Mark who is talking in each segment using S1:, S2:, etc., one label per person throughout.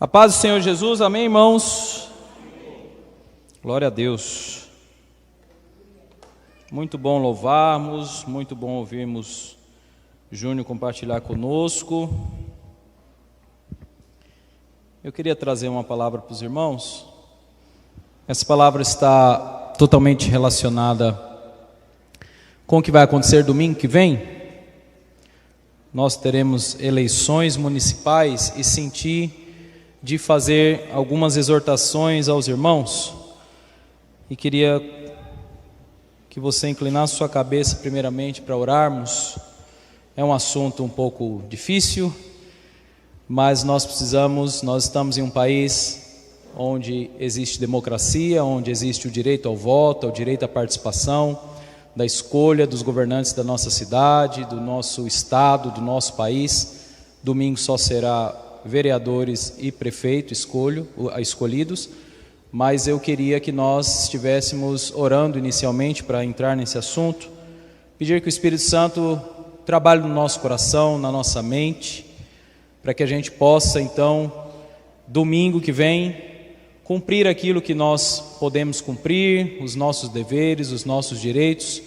S1: A paz do Senhor Jesus, amém, irmãos? Glória a Deus. Muito bom louvarmos, muito bom ouvirmos Júnior compartilhar conosco. Eu queria trazer uma palavra para os irmãos. Essa palavra está totalmente relacionada com o que vai acontecer domingo que vem. Nós teremos eleições municipais e senti de fazer algumas exortações aos irmãos, e queria que você inclinasse sua cabeça primeiramente para orarmos. É um assunto um pouco difícil, mas nós estamos em um país onde existe democracia, onde existe o direito ao voto, o direito à participação, da escolha dos governantes da nossa cidade, do nosso estado, do nosso país. Domingo só será vereadores e prefeito escolhidos, mas eu queria que nós estivéssemos orando inicialmente para entrar nesse assunto, pedir que o Espírito Santo trabalhe no nosso coração, na nossa mente, para que a gente possa então, domingo que vem, cumprir aquilo que nós podemos cumprir, os nossos deveres, os nossos direitos,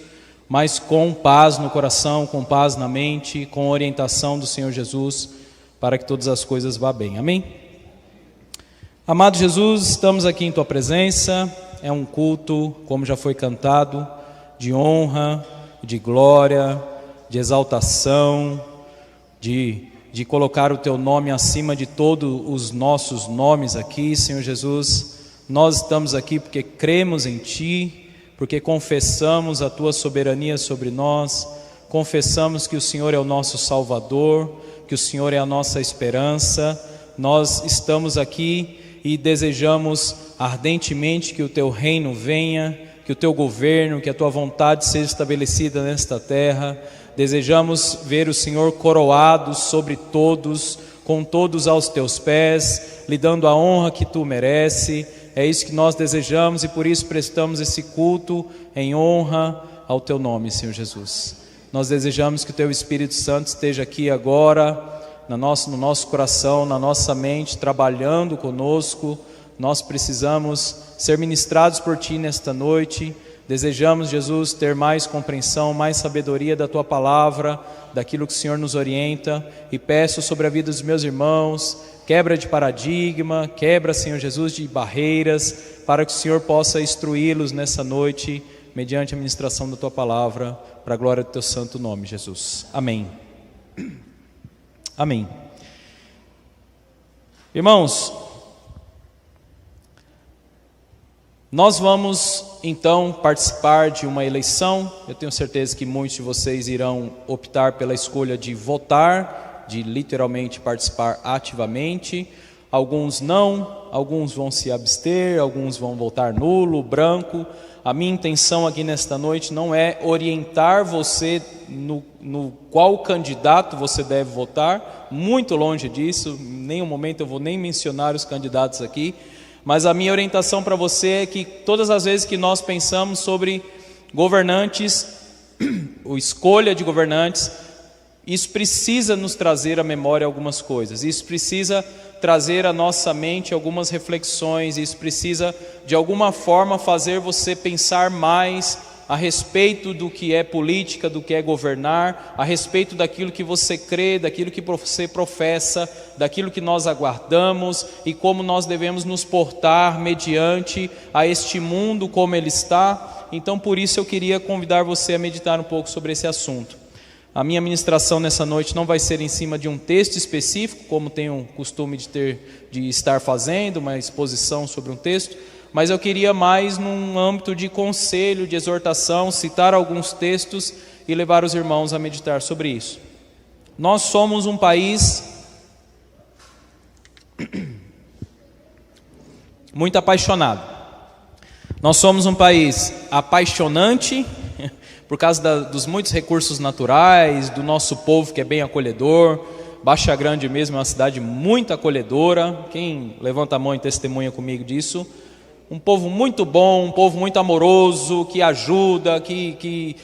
S1: mas com paz no coração, com paz na mente, com orientação do Senhor Jesus, para que todas as coisas vá bem, amém? Amado Jesus, estamos aqui em Tua presença, é um culto, como já foi cantado, de honra, de glória, de exaltação, de colocar o Teu nome acima de todos os nossos nomes aqui, Senhor Jesus. Nós estamos aqui porque cremos em Ti, porque confessamos a Tua soberania sobre nós, confessamos que o Senhor é o nosso Salvador, que o Senhor é a nossa esperança. Nós estamos aqui e desejamos ardentemente que o Teu reino venha, que o Teu governo, que a Tua vontade seja estabelecida nesta terra. Desejamos ver o Senhor coroado sobre todos, com todos aos Teus pés, lhe dando a honra que Tu merece. É isso que nós desejamos e por isso prestamos esse culto em honra ao Teu nome, Senhor Jesus. Nós desejamos que o Teu Espírito Santo esteja aqui agora, no nosso coração, na nossa mente, trabalhando conosco. Nós precisamos ser ministrados por Ti nesta noite. Desejamos, Jesus, ter mais compreensão, mais sabedoria da Tua palavra, daquilo que o Senhor nos orienta. E peço sobre a vida dos meus irmãos, quebra de paradigma, quebra, Senhor Jesus, de barreiras, para que o Senhor possa instruí-los nessa noite, mediante a ministração da Tua palavra, para a glória do Teu santo nome, Jesus. Amém. Amém. Irmãos, nós vamos então participar de uma eleição. Eu tenho certeza que muitos de vocês irão optar pela escolha de votar, de literalmente participar ativamente. Alguns não, alguns vão se abster, alguns vão votar nulo, branco. A minha intenção aqui nesta noite não é orientar você no qual candidato você deve votar, muito longe disso. Em nenhum momento eu vou nem mencionar os candidatos aqui, mas a minha orientação para você é que todas as vezes que nós pensamos sobre governantes, ou escolha de governantes, isso precisa nos trazer à memória algumas coisas, isso precisa trazer à nossa mente algumas reflexões, isso precisa de alguma forma fazer você pensar mais a respeito do que é política, do que é governar, a respeito daquilo que você crê, daquilo que você professa, daquilo que nós aguardamos e como nós devemos nos portar mediante a este mundo como ele está. Então por isso eu queria convidar você a meditar um pouco sobre esse assunto. A minha ministração nessa noite não vai ser em cima de um texto específico, como tenho o costume de estar fazendo, uma exposição sobre um texto, mas eu queria mais num âmbito de conselho, de exortação, citar alguns textos e levar os irmãos a meditar sobre isso. Nós somos um país muito apaixonado. Nós somos um país apaixonante, por causa dos muitos recursos naturais, do nosso povo que é bem acolhedor. Baixa Grande mesmo é uma cidade muito acolhedora. Quem levanta a mão e testemunha comigo disso? um povo muito bom, um povo muito amoroso, que ajuda, que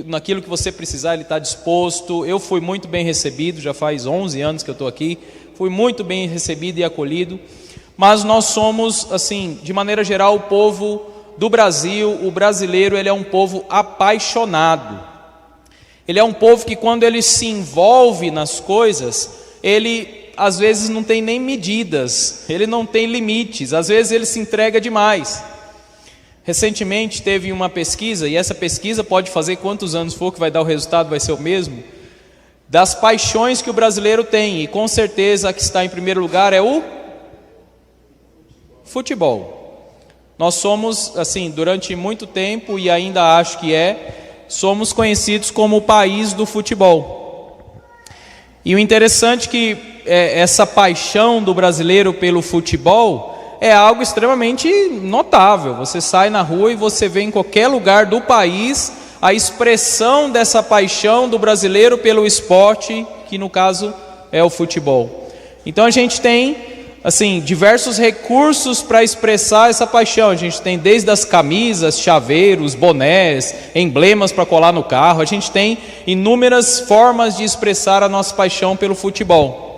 S1: naquilo que você precisar ele está disposto. Eu fui muito bem recebido, já faz 11 anos que eu estou aqui, fui muito bem recebido e acolhido. Mas nós somos, assim, de maneira geral, o povo do Brasil, o brasileiro, ele é um povo apaixonado. Ele é um povo que quando ele se envolve nas coisas, ele às vezes não tem nem medidas, ele não tem limites, às vezes ele se entrega demais. Recentemente teve uma pesquisa, e essa pesquisa pode fazer quantos anos for que vai dar o resultado, vai ser o mesmo, das paixões que o brasileiro tem, e com certeza a que está em primeiro lugar é o futebol. Nós somos, assim, durante muito tempo, e ainda acho que somos conhecidos como o país do futebol. E o interessante é que essa paixão do brasileiro pelo futebol é algo extremamente notável. Você sai na rua e você vê em qualquer lugar do país a expressão dessa paixão do brasileiro pelo esporte, que no caso é o futebol. Então a gente tem, assim, diversos recursos para expressar essa paixão. A gente tem desde as camisas, chaveiros, bonés, emblemas para colar no carro. A gente tem inúmeras formas de expressar a nossa paixão pelo futebol.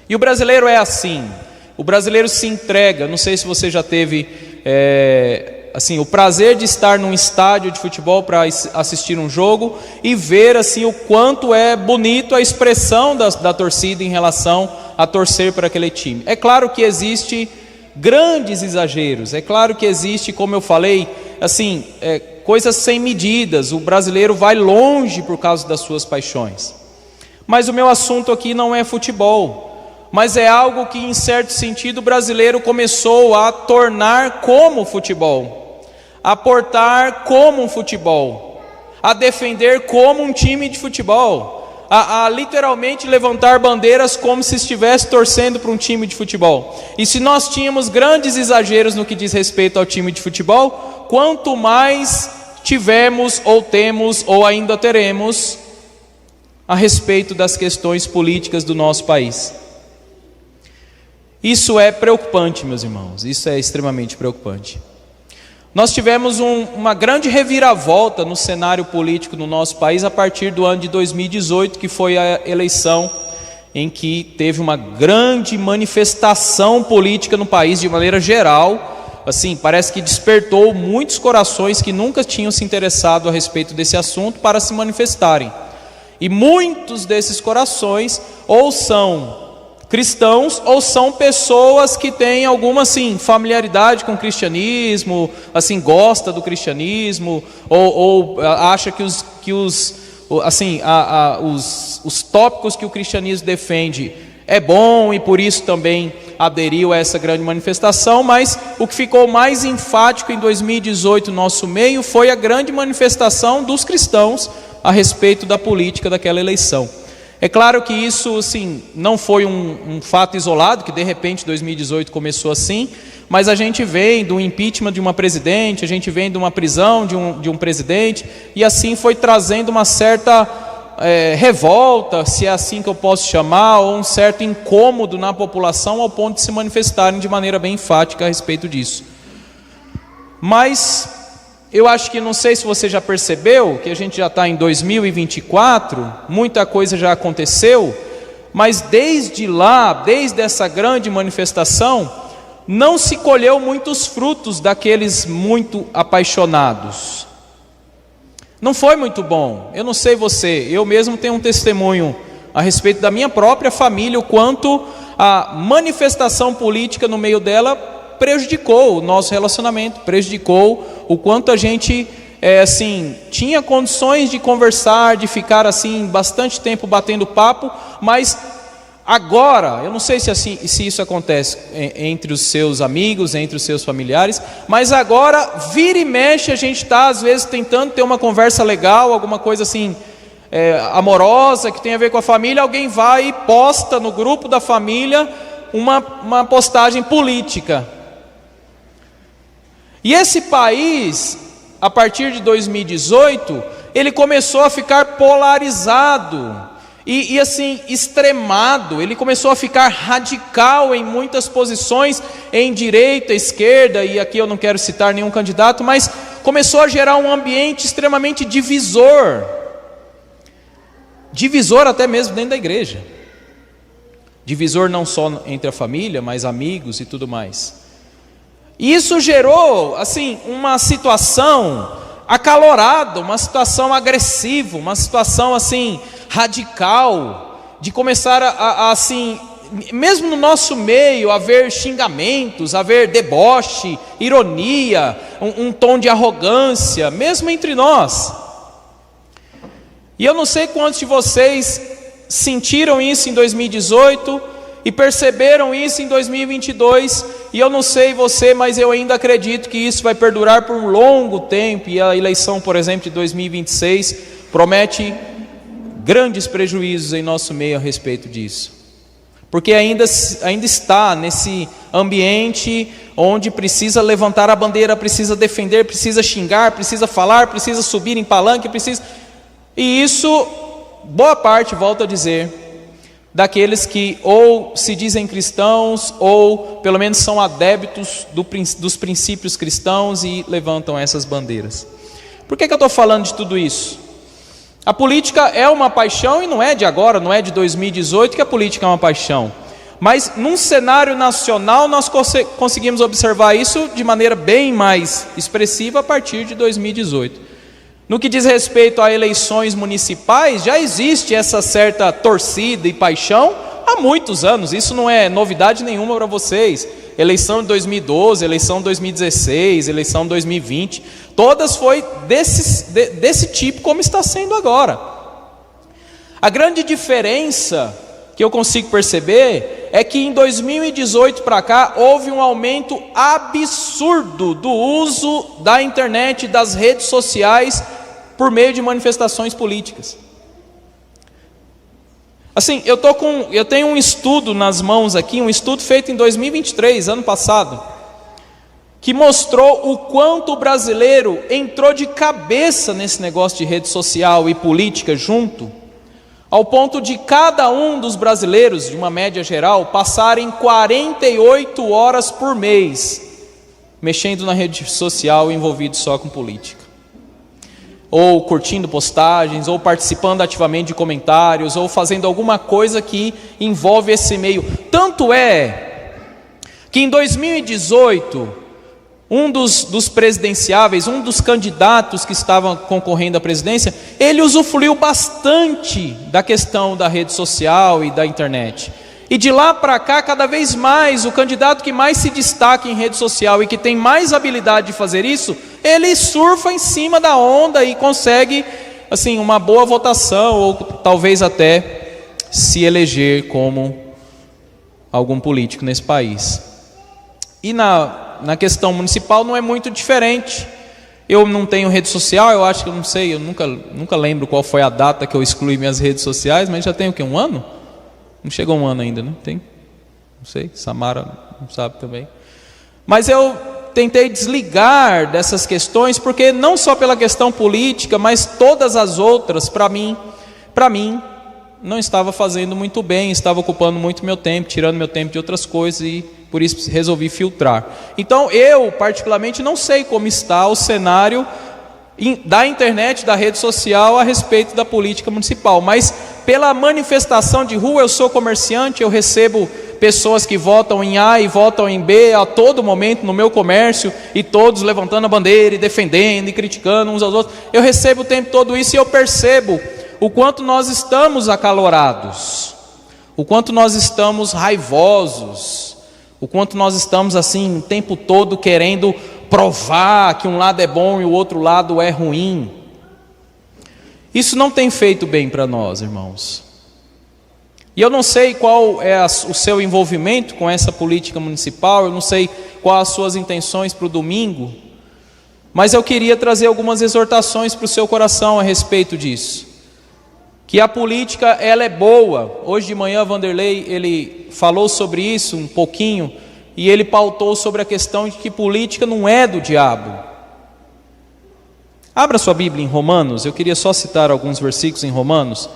S1: E o brasileiro é assim, o brasileiro se entrega. Não sei se você já teve assim, o prazer de estar num estádio de futebol para assistir um jogo e ver assim, o quanto é bonito a expressão da torcida em relação a torcer para aquele time. É claro que existe grandes exageros, é claro que existe, como eu falei, assim, coisas sem medidas. O brasileiro vai longe por causa das suas paixões. Mas o meu assunto aqui não é futebol, mas é algo que, em certo sentido, o brasileiro começou a tornar como futebol, a portar como um futebol, a defender como um time de futebol, a literalmente levantar bandeiras como se estivesse torcendo para um time de futebol. E se nós tínhamos grandes exageros no que diz respeito ao time de futebol, quanto mais tivemos ou temos ou ainda teremos a respeito das questões políticas do nosso país. Isso é preocupante, meus irmãos, isso é extremamente preocupante. Nós tivemos uma grande reviravolta no cenário político no nosso país a partir do ano de 2018, que foi a eleição em que teve uma grande manifestação política no país de maneira geral. Assim, parece que despertou muitos corações que nunca tinham se interessado a respeito desse assunto para se manifestarem. E muitos desses corações ou são cristãos ou são pessoas que têm alguma assim familiaridade com o cristianismo, assim, gosta do cristianismo, ou acha que os tópicos que o cristianismo defende é bom e por isso também aderiu a essa grande manifestação. Mas o que ficou mais enfático em 2018 no nosso meio foi a grande manifestação dos cristãos a respeito da política daquela eleição. É claro que isso, assim, não foi um fato isolado, que de repente 2018 começou assim, mas a gente vem do impeachment de uma presidente, a gente vem de uma prisão de um presidente, e assim foi trazendo uma certa revolta, se é assim que eu posso chamar, ou um certo incômodo na população, ao ponto de se manifestarem de maneira bem enfática a respeito disso. Mas eu acho que, não sei se você já percebeu, que a gente já está em 2024, muita coisa já aconteceu, mas desde lá, desde essa grande manifestação, não se colheu muitos frutos daqueles muito apaixonados. Não foi muito bom. Eu não sei você, eu mesmo tenho um testemunho a respeito da minha própria família, o quanto a manifestação política no meio dela prejudicou o nosso relacionamento, prejudicou o quanto a gente assim, tinha condições de conversar, de ficar assim bastante tempo batendo papo, mas agora, eu não sei se isso acontece entre os seus amigos, entre os seus familiares, mas agora, vira e mexe, a gente está às vezes tentando ter uma conversa legal, alguma coisa assim, amorosa, que tem a ver com a família, alguém vai e posta no grupo da família uma postagem política. E esse país, a partir de 2018, ele começou a ficar polarizado. e assim, extremado. Ele começou a ficar radical em muitas posições, em direita, esquerda, e aqui eu não quero citar nenhum candidato, mas começou a gerar um ambiente extremamente divisor até mesmo dentro da igreja, divisor não só entre a família, mas amigos e tudo mais. E isso gerou, assim, uma situação acalorada, uma situação agressiva, uma situação, assim, radical, de começar assim, mesmo no nosso meio, haver xingamentos, haver deboche, ironia, um tom de arrogância, mesmo entre nós. E eu não sei quantos de vocês sentiram isso em 2018 e perceberam isso em 2022, e eu não sei você, mas eu ainda acredito que isso vai perdurar por um longo tempo, e a eleição, por exemplo, de 2026 promete grandes prejuízos em nosso meio a respeito disso, porque ainda está nesse ambiente onde precisa levantar a bandeira, precisa defender, precisa xingar, precisa falar, precisa subir em palanque, e isso, boa parte, volto a dizer, daqueles que ou se dizem cristãos, ou pelo menos são adeptos dos princípios cristãos e levantam essas bandeiras. Por que eu estou falando de tudo isso? A política é uma paixão, e não é de agora, não é de 2018 que a política é uma paixão, mas num cenário nacional nós conseguimos observar isso de maneira bem mais expressiva a partir de 2018. No que diz respeito a eleições municipais, já existe essa certa torcida e paixão há muitos anos, isso não é novidade nenhuma para vocês. Eleição de 2012, eleição de 2016, eleição de 2020, todas foi desse tipo como está sendo agora. A grande diferença que eu consigo perceber é que em 2018 para cá houve um aumento absurdo do uso da internet, das redes sociais, por meio de manifestações políticas. Assim, eu tenho um estudo nas mãos aqui, um estudo feito em 2023, ano passado, que mostrou o quanto o brasileiro entrou de cabeça nesse negócio de rede social e política junto, ao ponto de cada um dos brasileiros, de uma média geral, passarem 48 horas por mês mexendo na rede social, envolvido só com política, ou curtindo postagens, ou participando ativamente de comentários, ou fazendo alguma coisa que envolve esse meio. Tanto é que em 2018, um dos presidenciáveis, um dos candidatos que estavam concorrendo à presidência, ele usufruiu bastante da questão da rede social e da internet. E de lá para cá, cada vez mais, o candidato que mais se destaca em rede social e que tem mais habilidade de fazer isso, ele surfa em cima da onda e consegue, assim, uma boa votação, ou talvez até se eleger como algum político nesse país. E na questão municipal não é muito diferente. Eu não tenho rede social, eu acho que eu não sei, eu nunca lembro qual foi a data que eu excluí minhas redes sociais, mas já tem o quê? Um ano? Não chegou um ano ainda, né? Tem? Não sei, Samara não sabe também. Mas eu tentei desligar dessas questões, porque não só pela questão política, mas todas as outras, para mim, não estava fazendo muito bem, estava ocupando muito meu tempo, tirando meu tempo de outras coisas, e por isso resolvi filtrar. Então eu, particularmente, não sei como está o cenário da internet, da rede social a respeito da política municipal, mas pela manifestação de rua, eu sou comerciante, eu recebo pessoas que votam em A e votam em B a todo momento no meu comércio, e todos levantando a bandeira e defendendo e criticando uns aos outros. Eu recebo o tempo todo isso, e eu percebo o quanto nós estamos acalorados, o quanto nós estamos raivosos, o quanto nós estamos assim o tempo todo querendo provar que um lado é bom e o outro lado é ruim. Isso não tem feito bem para nós, irmãos. E eu não sei qual é o seu envolvimento com essa política municipal, eu não sei quais as suas intenções para o domingo, mas eu queria trazer algumas exortações para o seu coração a respeito disso. Que a política, ela é boa. Hoje de manhã, Vanderlei, ele falou sobre isso um pouquinho, e ele pautou sobre a questão de que política não é do diabo. Abra sua Bíblia em Romanos, eu queria só citar alguns versículos em Romanos.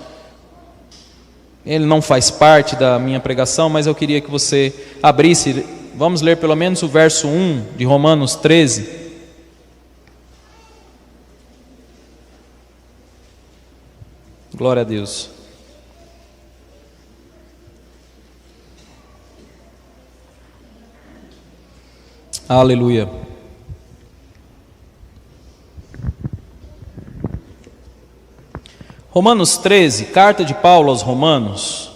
S1: ele não faz parte da minha pregação, mas eu queria que você abrisse, vamos ler pelo menos o verso 1 de Romanos 13. Glória a Deus. Aleluia. Romanos 13, carta de Paulo aos Romanos.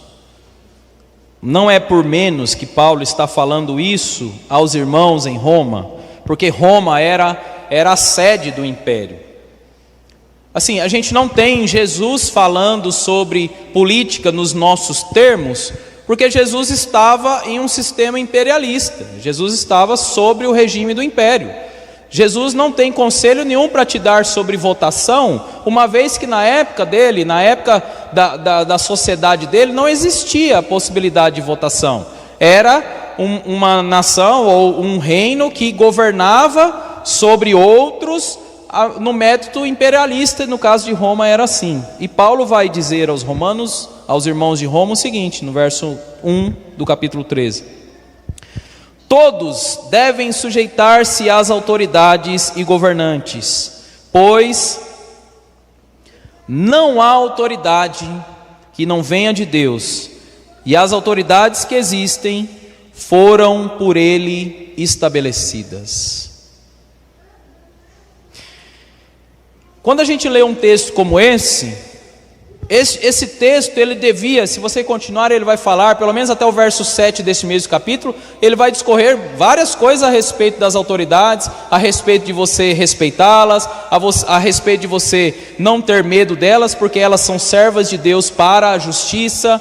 S1: Não é por menos que Paulo está falando isso aos irmãos em Roma, porque Roma era a sede do império. Assim, a gente não tem Jesus falando sobre política nos nossos termos, porque Jesus estava em um sistema imperialista. Jesus estava sobre o regime do império. Jesus não tem conselho nenhum para te dar sobre votação, uma vez que na época dele, na época da sociedade dele, não existia a possibilidade de votação. Era uma nação ou um reino que governava sobre outros no método imperialista. No caso de Roma era assim. E Paulo vai dizer aos romanos, aos irmãos de Roma, o seguinte, no verso 1 do capítulo 13: todos devem sujeitar-se às autoridades e governantes, pois não há autoridade que não venha de Deus, e as autoridades que existem foram por ele estabelecidas. Quando a gente lê um texto como esse texto, ele devia, se você continuar, ele vai falar, pelo menos até o verso 7 desse mesmo capítulo, ele vai discorrer várias coisas a respeito das autoridades, a respeito de você respeitá-las, a respeito de você não ter medo delas, porque elas são servas de Deus para a justiça.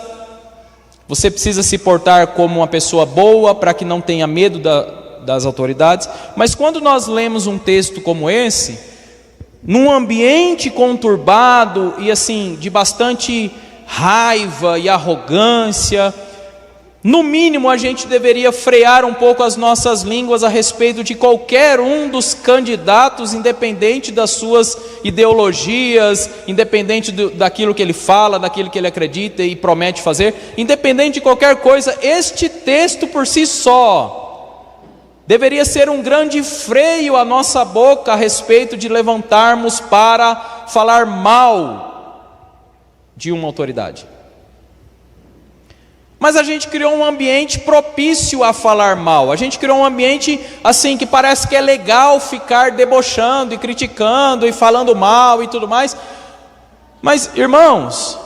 S1: Você precisa se portar como uma pessoa boa, para que não tenha medo das autoridades. Mas quando nós lemos um texto como esse, num ambiente conturbado e assim, de bastante raiva e arrogância, no mínimo a gente deveria frear um pouco as nossas línguas a respeito de qualquer um dos candidatos, independente das suas ideologias, independente daquilo que ele fala, daquilo que ele acredita e promete fazer, independente de qualquer coisa. Este texto por si só deveria ser um grande freio à nossa boca a respeito de levantarmos para falar mal de uma autoridade. Mas a gente criou um ambiente propício a falar mal. A gente criou um ambiente assim que parece que é legal ficar debochando e criticando e falando mal e tudo mais. Mas, irmãos,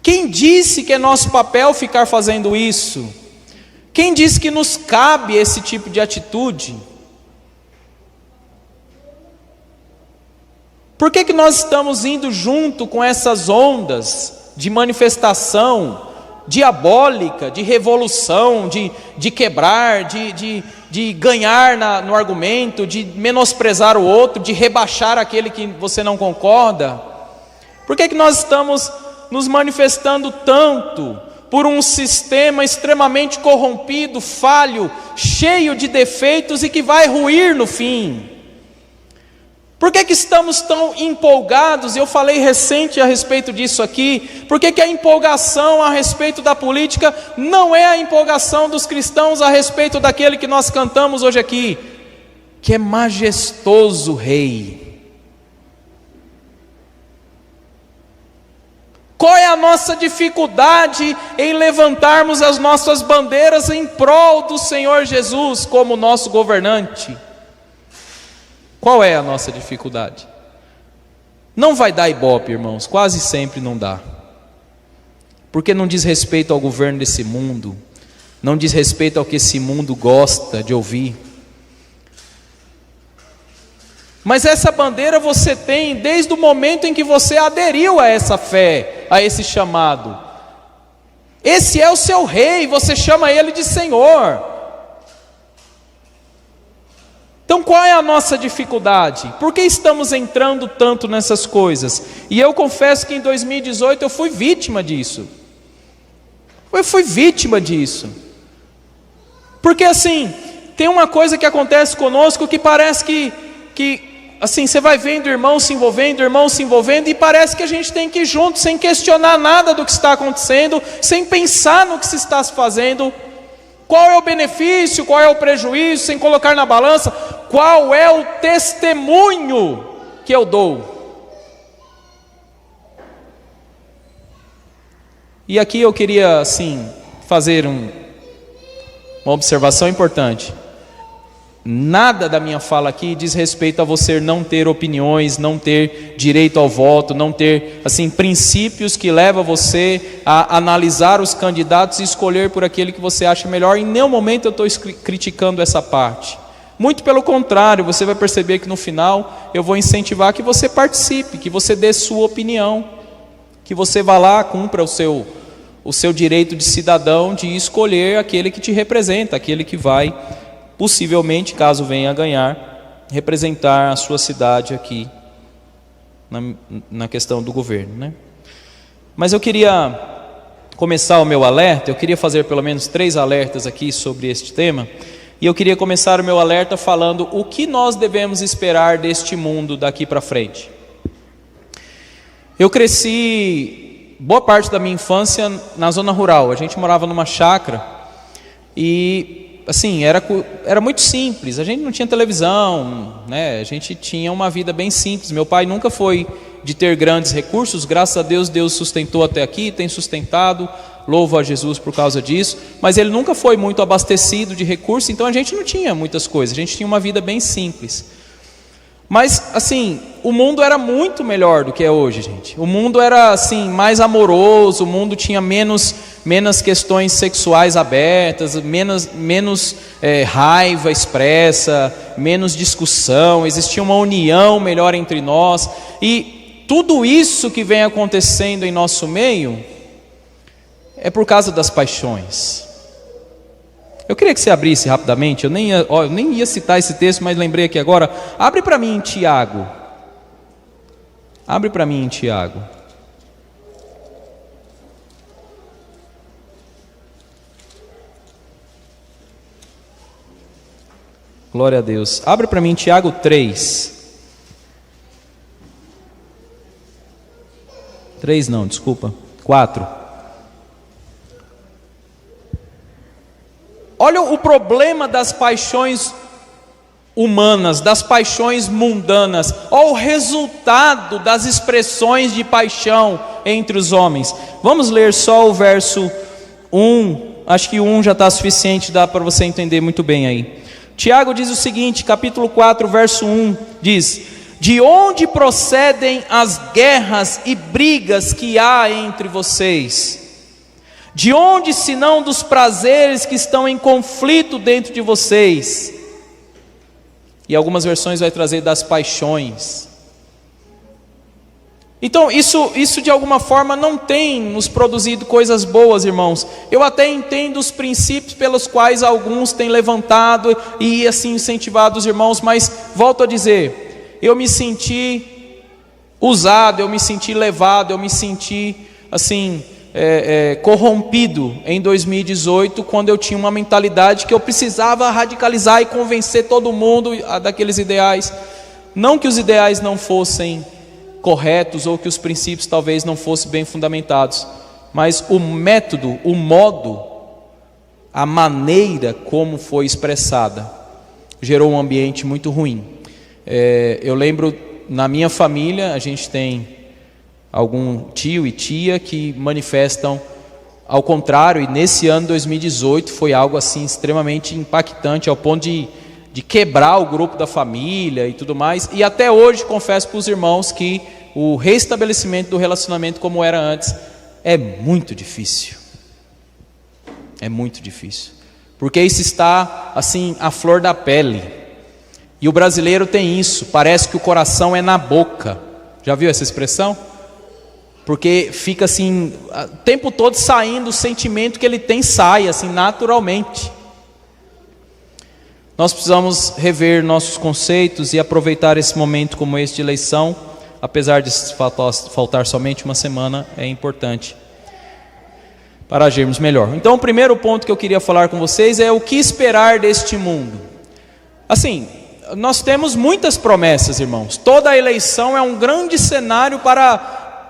S1: quem disse que é nosso papel ficar fazendo isso? Quem disse que nos cabe esse tipo de atitude? Por que nós estamos indo junto com essas ondas de manifestação diabólica, de revolução, de quebrar, de ganhar no argumento, de menosprezar o outro, de rebaixar aquele que você não concorda? Por que nós estamos nos manifestando tanto por um sistema extremamente corrompido, falho, cheio de defeitos e que vai ruir no fim? Por que estamos tão empolgados? Eu falei recente a respeito disso aqui. Por que a empolgação a respeito da política não é a empolgação dos cristãos a respeito daquele que nós cantamos hoje aqui, que é majestoso Rei? Qual é a nossa dificuldade em levantarmos as nossas bandeiras em prol do Senhor Jesus como nosso governante? Qual é a nossa dificuldade? Não vai dar ibope, irmãos, quase sempre não dá. Porque não diz respeito ao governo desse mundo, não diz respeito ao que esse mundo gosta de ouvir. Mas essa bandeira você tem desde o momento em que você aderiu a essa fé, a esse chamado. Esse é o seu rei, você chama ele de Senhor. Então qual é a nossa dificuldade? Por que estamos entrando tanto nessas coisas? E eu confesso que em 2018 eu fui vítima disso. Porque assim, tem uma coisa que acontece conosco que parece que assim, você vai vendo irmãos se envolvendo, e parece que a gente tem que ir junto, sem questionar nada do que está acontecendo, sem pensar no que se está fazendo. Qual é o benefício, qual é o prejuízo, sem colocar na balança, qual é o testemunho que eu dou. E aqui eu queria, assim, fazer uma observação importante. Nada da minha fala aqui diz respeito a você não ter opiniões, não ter direito ao voto, não ter, assim, princípios que levam você a analisar os candidatos e escolher por aquele que você acha melhor. Em nenhum momento eu estou criticando essa parte. Muito pelo contrário, você vai perceber que no final eu vou incentivar que você participe, que você dê sua opinião, que você vá lá, cumpra o seu direito de cidadão de escolher aquele que te representa, aquele que vai, possivelmente, caso venha a ganhar, representar a sua cidade aqui na questão do governo, né? Mas eu queria começar o meu alerta, eu queria fazer pelo menos 3 alertas aqui sobre este tema, e eu queria começar o meu alerta falando o que nós devemos esperar deste mundo daqui para frente. Eu cresci boa parte da minha infância na zona rural. A gente morava numa chácara e, assim, era muito simples. A gente não tinha televisão, né? A gente tinha uma vida bem simples. Meu pai nunca foi de ter grandes recursos. Graças a Deus, Deus sustentou até aqui, tem sustentado. Louvo a Jesus por causa disso. Mas ele nunca foi muito abastecido de recursos, então a gente não tinha muitas coisas. A gente tinha uma vida bem simples. Mas, assim, o mundo era muito melhor do que é hoje, gente. O mundo era, assim, mais amoroso, o mundo tinha menos questões sexuais abertas, menos raiva expressa, menos discussão, existia uma união melhor entre nós. E tudo isso que vem acontecendo em nosso meio é por causa das paixões. Eu queria que você abrisse rapidamente, eu nem ia citar esse texto, mas lembrei aqui agora. Abre para mim em Tiago. Abre para mim em Tiago. Glória a Deus. Abre para mim em Tiago 3. 3 não, desculpa. 4. Olha o problema das paixões humanas, das paixões mundanas. Olha o resultado das expressões de paixão entre os homens. Vamos ler só o verso 1. Acho que o 1 já está suficiente, dá para você entender muito bem aí. Tiago diz o seguinte, capítulo 4, verso 1, diz: de onde procedem as guerras e brigas que há entre vocês? De onde, senão dos prazeres que estão em conflito dentro de vocês? E algumas versões vai trazer das paixões. Então isso de alguma forma não tem nos produzido coisas boas, irmãos. Eu até entendo os princípios pelos quais alguns têm levantado e assim incentivado os irmãos, mas volto a dizer, eu me senti usado, eu me senti levado, eu me senti assim corrompido em 2018, quando eu tinha uma mentalidade que eu precisava radicalizar e convencer todo mundo daqueles ideais. Não que os ideais não fossem corretos ou que os princípios talvez não fossem bem fundamentados, mas o método, o modo, a maneira como foi expressada gerou um ambiente muito ruim. Eu lembro, na minha família, a gente tem algum tio e tia que manifestam ao contrário, e nesse ano 2018 foi algo assim extremamente impactante, ao ponto de quebrar o grupo da família e tudo mais. E até hoje confesso para os irmãos que o restabelecimento do relacionamento como era antes é muito difícil. É muito difícil, porque isso está assim à flor da pele. E o brasileiro tem isso, parece que o coração é na boca. Já viu essa expressão? Porque fica assim, o tempo todo saindo o sentimento que ele tem, sai assim naturalmente. Nós precisamos rever nossos conceitos e aproveitar esse momento como esse de eleição, apesar de faltar somente uma semana, é importante para agirmos melhor. Então o primeiro ponto que eu queria falar com vocês é o que esperar deste mundo. Assim, nós temos muitas promessas, irmãos. Toda a eleição é um grande cenário para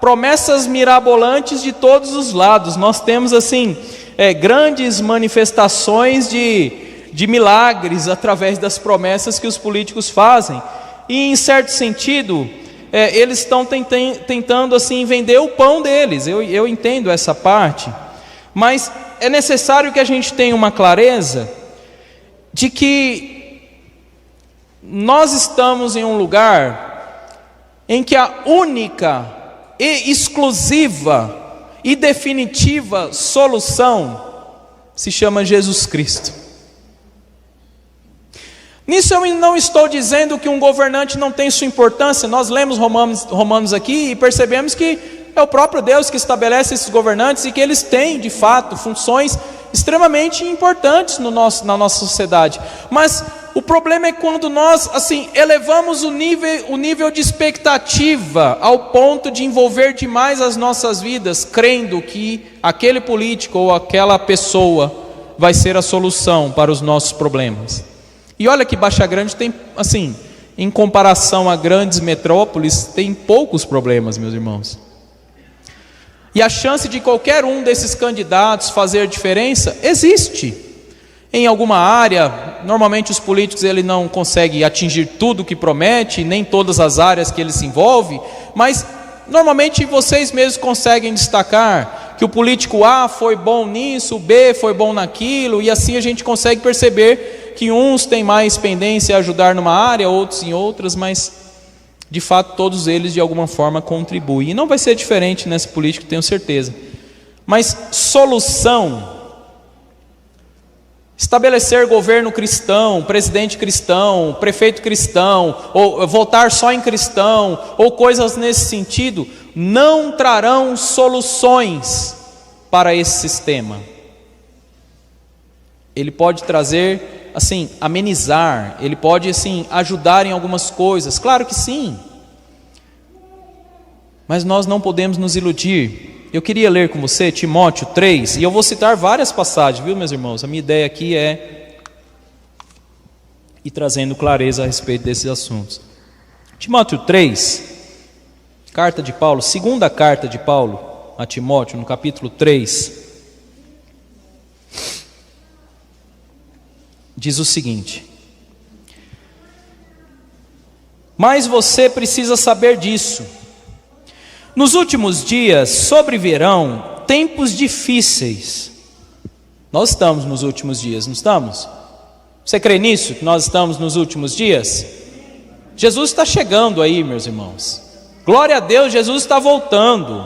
S1: promessas mirabolantes de todos os lados. Nós temos assim grandes manifestações de milagres através das promessas que os políticos fazem. E em certo sentido, eles estão tentando assim vender o pão deles. Eu entendo essa parte, mas é necessário que a gente tenha uma clareza de que nós estamos em um lugar em que a única e exclusiva e definitiva solução se chama Jesus Cristo. Nisso eu não estou dizendo que um governante não tem sua importância. Nós lemos Romanos aqui e percebemos que é o próprio Deus que estabelece esses governantes e que eles têm, de fato, funções extremamente importantes na nossa sociedade. Mas o problema é quando nós elevamos o nível de expectativa ao ponto de envolver demais as nossas vidas, crendo que aquele político ou aquela pessoa vai ser a solução para os nossos problemas. E olha que Baixa Grande tem, em comparação a grandes metrópoles, tem poucos problemas, meus irmãos. E a chance de qualquer um desses candidatos fazer diferença existe. Em alguma área, normalmente os políticos ele não conseguem atingir tudo o que promete, nem todas as áreas que ele se envolve, mas normalmente vocês mesmos conseguem destacar que o político A foi bom nisso, o B foi bom naquilo, e assim a gente consegue perceber que uns têm mais pendência a ajudar numa área, outros em outras, mas de fato todos eles de alguma forma contribuem. E não vai ser diferente nessa política, tenho certeza. Mas solução, estabelecer governo cristão, presidente cristão, prefeito cristão, ou votar só em cristão, ou coisas nesse sentido, não trarão soluções para esse sistema. Ele pode trazer, amenizar, ele pode, ajudar em algumas coisas, claro que sim, mas nós não podemos nos iludir. Eu queria ler com você Timóteo 3, e eu vou citar várias passagens, viu, meus irmãos? A minha ideia aqui é ir trazendo clareza a respeito desses assuntos. Timóteo 3, carta de Paulo, segunda carta de Paulo a Timóteo, no capítulo 3, diz o seguinte: mas você precisa saber disso. Nos últimos dias sobrevirão tempos difíceis. Nós estamos nos últimos dias, não estamos? Você crê nisso, que nós estamos nos últimos dias? Jesus está chegando aí, meus irmãos. Glória a Deus, Jesus está voltando.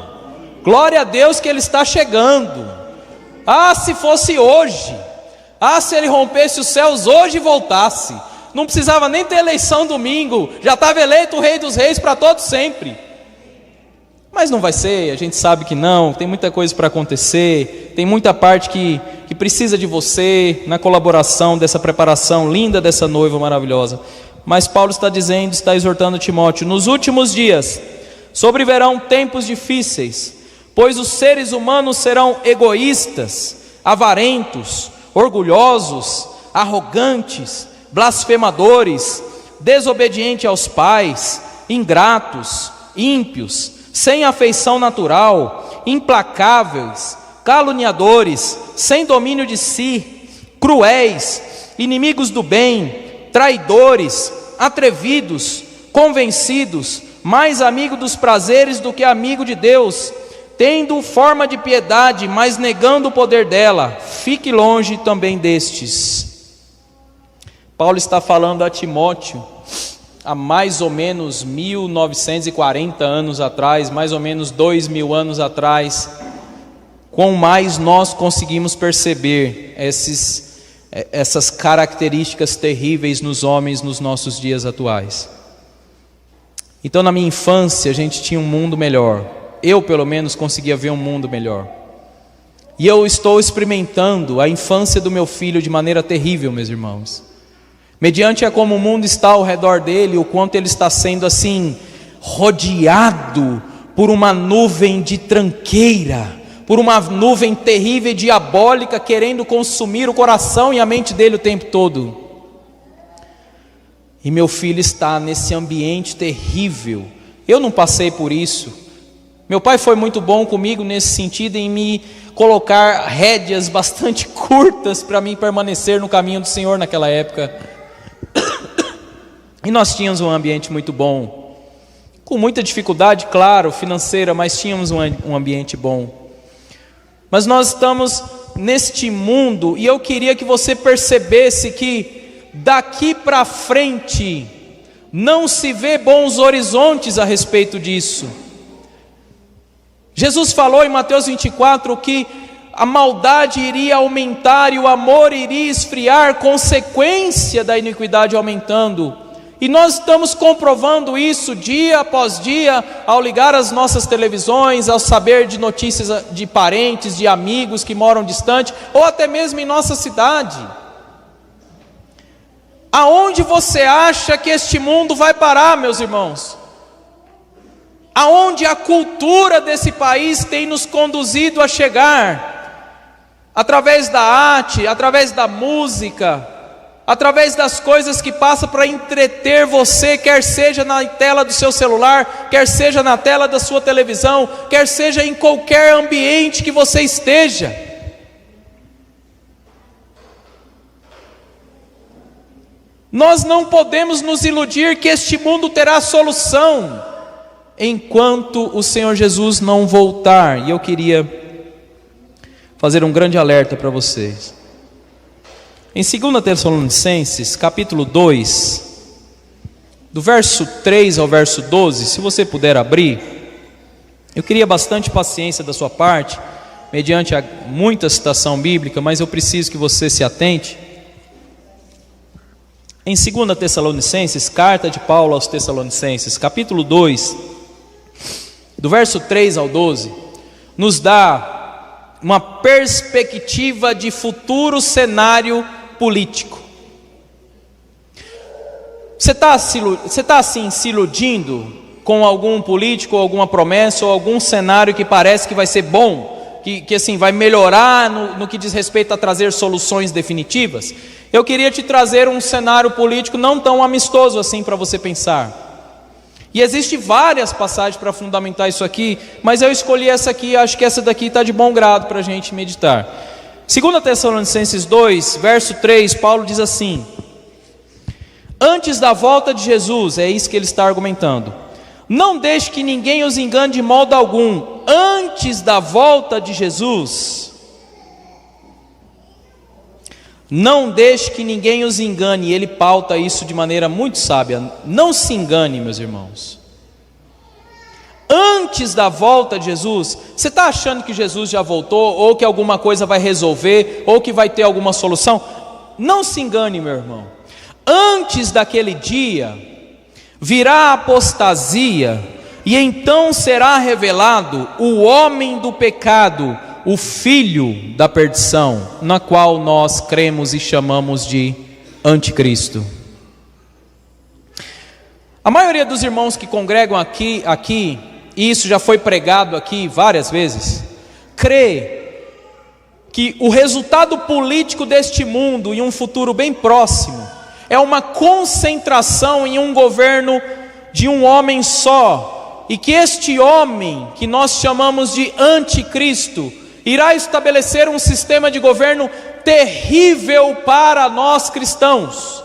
S1: Glória a Deus que Ele está chegando. Ah, se fosse hoje. Ah, se Ele rompesse os céus hoje e voltasse. Não precisava nem ter eleição domingo. Já estava eleito o Rei dos Reis para todo sempre. Mas não vai ser, a gente sabe que não. Tem muita coisa para acontecer. Tem muita parte que precisa de você na colaboração dessa preparação linda dessa noiva maravilhosa. Mas Paulo está dizendo, está exortando Timóteo: nos últimos dias sobrevirão tempos difíceis, pois os seres humanos serão egoístas, avarentos, orgulhosos, arrogantes, blasfemadores, desobedientes aos pais, ingratos, ímpios, sem afeição natural, implacáveis, caluniadores, sem domínio de si, cruéis, inimigos do bem, traidores, atrevidos, convencidos, mais amigo dos prazeres do que amigo de Deus, tendo forma de piedade, mas negando o poder dela. Fique longe também destes. Paulo está falando a Timóteo há mais ou menos 1940 anos atrás, mais ou menos 2000 anos atrás. Quão mais nós conseguimos perceber essas características terríveis nos homens nos nossos dias atuais. Então, na minha infância, a gente tinha um mundo melhor. Eu, pelo menos, conseguia ver um mundo melhor. E eu estou experimentando a infância do meu filho de maneira terrível, meus irmãos. Mediante a como o mundo está ao redor dele, o quanto ele está sendo rodeado por uma nuvem de tranqueira, por uma nuvem terrível e diabólica, querendo consumir o coração e a mente dele o tempo todo. E meu filho está nesse ambiente terrível. Eu não passei por isso. Meu pai foi muito bom comigo nesse sentido, em me colocar rédeas bastante curtas para mim permanecer no caminho do Senhor naquela época. E nós tínhamos um ambiente muito bom, com muita dificuldade, claro, financeira, mas tínhamos um ambiente bom. Mas nós estamos neste mundo, e eu queria que você percebesse que daqui para frente não se vê bons horizontes a respeito disso. Jesus falou em Mateus 24 que a maldade iria aumentar e o amor iria esfriar, consequência da iniquidade aumentando. E nós estamos comprovando isso dia após dia, ao ligar as nossas televisões, ao saber de notícias de parentes, de amigos que moram distante, ou até mesmo em nossa cidade. Aonde você acha que este mundo vai parar, meus irmãos? Aonde a cultura desse país tem nos conduzido a chegar? Através da arte, através da música, através das coisas que passam para entreter você, quer seja na tela do seu celular, quer seja na tela da sua televisão, quer seja em qualquer ambiente que você esteja. Nós não podemos nos iludir que este mundo terá solução enquanto o Senhor Jesus não voltar. E eu queria fazer um grande alerta para vocês. Em 2 Tessalonicenses, capítulo 2, do verso 3 ao verso 12, se você puder abrir, eu queria bastante paciência da sua parte, mediante muita citação bíblica, mas eu preciso que você se atente. Em 2 Tessalonicenses, carta de Paulo aos Tessalonicenses, capítulo 2, do verso 3 ao 12, nos dá uma perspectiva de futuro cenário político. Você está assim se iludindo com algum político, ou alguma promessa, ou algum cenário que parece que vai ser bom, que assim vai melhorar no que diz respeito a trazer soluções definitivas? Eu queria te trazer um cenário político não tão amistoso assim para você pensar. E existem várias passagens para fundamentar isso aqui, mas eu escolhi essa aqui, acho que essa daqui está de bom grado para a gente meditar. 2 Tessalonicenses 2, verso 3, Paulo diz assim: antes da volta de Jesus, é isso que ele está argumentando, não deixe que ninguém os engane de modo algum. Antes da volta de Jesus, não deixe que ninguém os engane. E ele pauta isso de maneira muito sábia. Não se engane, meus irmãos. Antes da volta de Jesus, você está achando que Jesus já voltou, ou que alguma coisa vai resolver, ou que vai ter alguma solução? Não se engane, meu irmão. Antes daquele dia, virá a apostasia, e então será revelado o homem do pecado, o filho da perdição, na qual nós cremos e chamamos de anticristo. A maioria dos irmãos que congregam aqui, e isso já foi pregado aqui várias vezes, crê que o resultado político deste mundo, em um futuro bem próximo, é uma concentração em um governo de um homem só, e que este homem, que nós chamamos de anticristo, irá estabelecer um sistema de governo terrível para nós cristãos.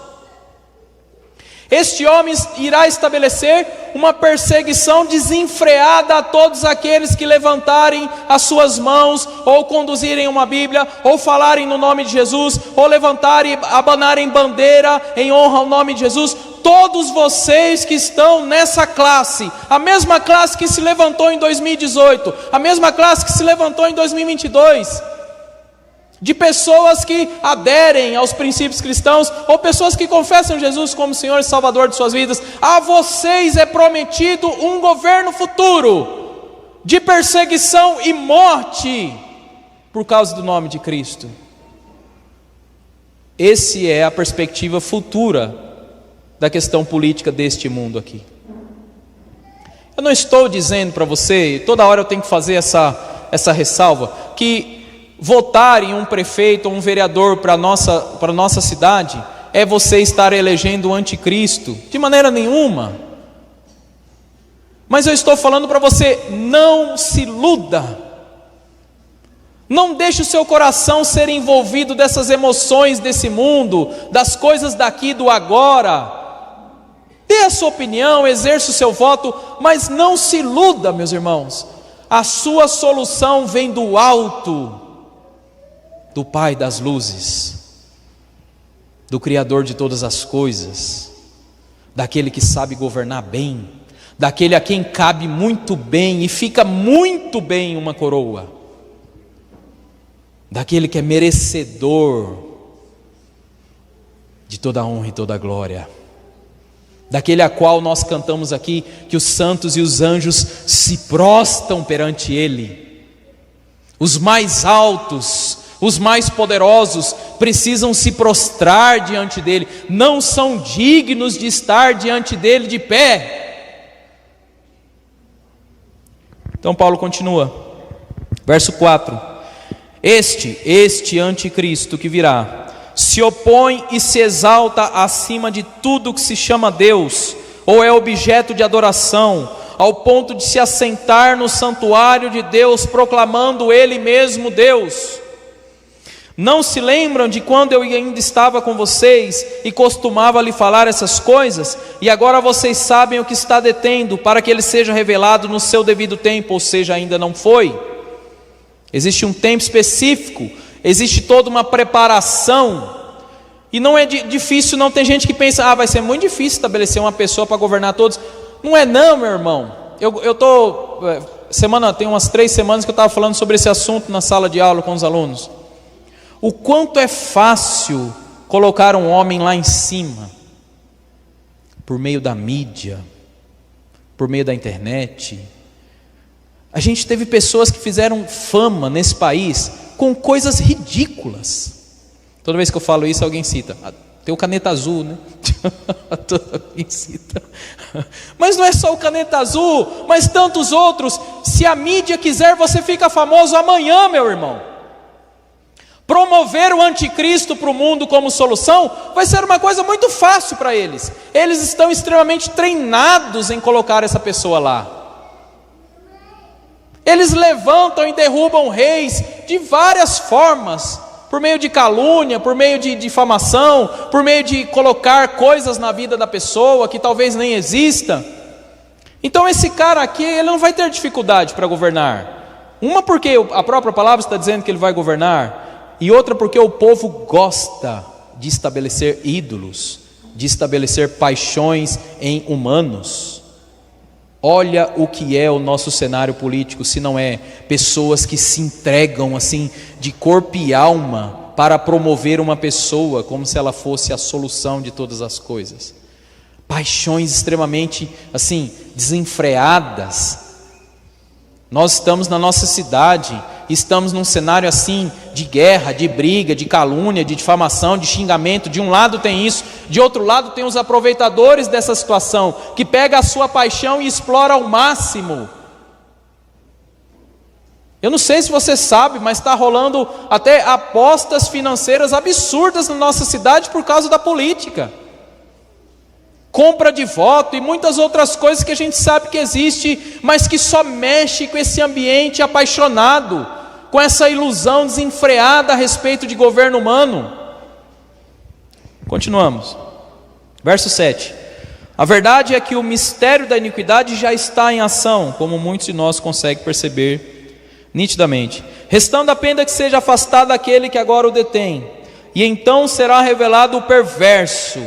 S1: Este homem irá estabelecer uma perseguição desenfreada a todos aqueles que levantarem as suas mãos, ou conduzirem uma Bíblia, ou falarem no nome de Jesus, ou levantarem, abanarem bandeira em honra ao nome de Jesus. Todos vocês que estão nessa classe, a mesma classe que se levantou em 2018, a mesma classe que se levantou em 2022, de pessoas que aderem aos princípios cristãos, ou pessoas que confessam Jesus como Senhor e Salvador de suas vidas, a vocês é prometido um governo futuro, de perseguição e morte, por causa do nome de Cristo. Essa é a perspectiva futura da questão política deste mundo aqui. Eu não estou dizendo para você, toda hora eu tenho que fazer essa ressalva, que votar em um prefeito ou um vereador para a nossa cidade é você estar elegendo o anticristo, de maneira nenhuma. Mas eu estou falando para você, não se iluda. Não deixe o seu coração ser envolvido dessas emoções desse mundo, das coisas daqui do agora. Dê a sua opinião, exerça o seu voto, mas não se iluda, meus irmãos. A sua solução vem do alto, do Pai das luzes, do Criador de todas as coisas, daquele que sabe governar bem, daquele a quem cabe muito bem e fica muito bem uma coroa, daquele que é merecedor de toda a honra e toda a glória, daquele a qual nós cantamos aqui, que os santos e os anjos se prostam perante Ele. Os mais altos, os mais poderosos precisam se prostrar diante dEle, não são dignos de estar diante dEle de pé. Então Paulo continua, verso 4: Este anticristo que virá, se opõe e se exalta acima de tudo que se chama Deus, ou é objeto de adoração, ao ponto de se assentar no santuário de Deus, proclamando Ele mesmo Deus. Não se lembram de quando eu ainda estava com vocês e costumava lhe falar essas coisas? E agora vocês sabem o que está detendo, para que Ele seja revelado no seu devido tempo, ou seja, ainda não foi. Existe um tempo específico, existe toda uma preparação, e não é difícil, não. Tem gente que pensa, vai ser muito difícil estabelecer uma pessoa para governar todos. Não é não, meu irmão. Tem umas 3 semanas que eu estava falando sobre esse assunto na sala de aula com os alunos. O quanto é fácil colocar um homem lá em cima, por meio da mídia, por meio da internet. A gente teve pessoas que fizeram fama nesse país com coisas ridículas. Toda vez que eu falo isso, alguém cita, tem o Caneta Azul, né? Alguém cita. Mas não é só o Caneta Azul, mas tantos outros. Se a mídia quiser, você fica famoso amanhã, meu irmão. Promover o anticristo para o mundo como solução vai ser uma coisa muito fácil para eles. Eles estão extremamente treinados em colocar essa pessoa lá. Eles levantam e derrubam reis de várias formas, por meio de calúnia, por meio de difamação, por meio de colocar coisas na vida da pessoa que talvez nem exista. Então esse cara aqui, ele não vai ter dificuldade para governar. Uma porque a própria palavra está dizendo que ele vai governar, e outra porque o povo gosta de estabelecer ídolos, de estabelecer paixões em humanos. Olha o que é o nosso cenário político, se não é pessoas que se entregam assim de corpo e alma para promover uma pessoa como se ela fosse a solução de todas as coisas. Paixões extremamente assim desenfreadas. Nós estamos na nossa cidade, estamos num cenário assim de guerra, de briga, de calúnia, de difamação, de xingamento. De um lado tem isso, de outro lado tem os aproveitadores dessa situação, que pega a sua paixão e explora ao máximo. Eu não sei se você sabe, mas está rolando até apostas financeiras absurdas na nossa cidade por causa da política. Compra de voto e muitas outras coisas que a gente sabe que existe, mas que só mexe com esse ambiente apaixonado, com essa ilusão desenfreada a respeito de governo humano. Continuamos. Verso 7. A verdade é que o mistério da iniquidade já está em ação, como muitos de nós conseguem perceber nitidamente, restando apenas que seja afastado aquele que agora o detém, e então será revelado o perverso,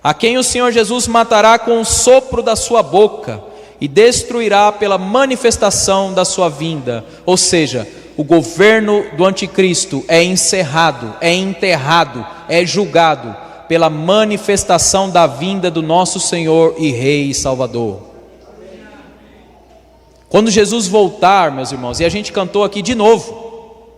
S1: a quem o Senhor Jesus matará com o sopro da sua boca e destruirá pela manifestação da sua vinda. Ou seja, o governo do anticristo é encerrado, é enterrado, é julgado pela manifestação da vinda do nosso Senhor e Rei e Salvador. Quando Jesus voltar, meus irmãos, e a gente cantou aqui de novo,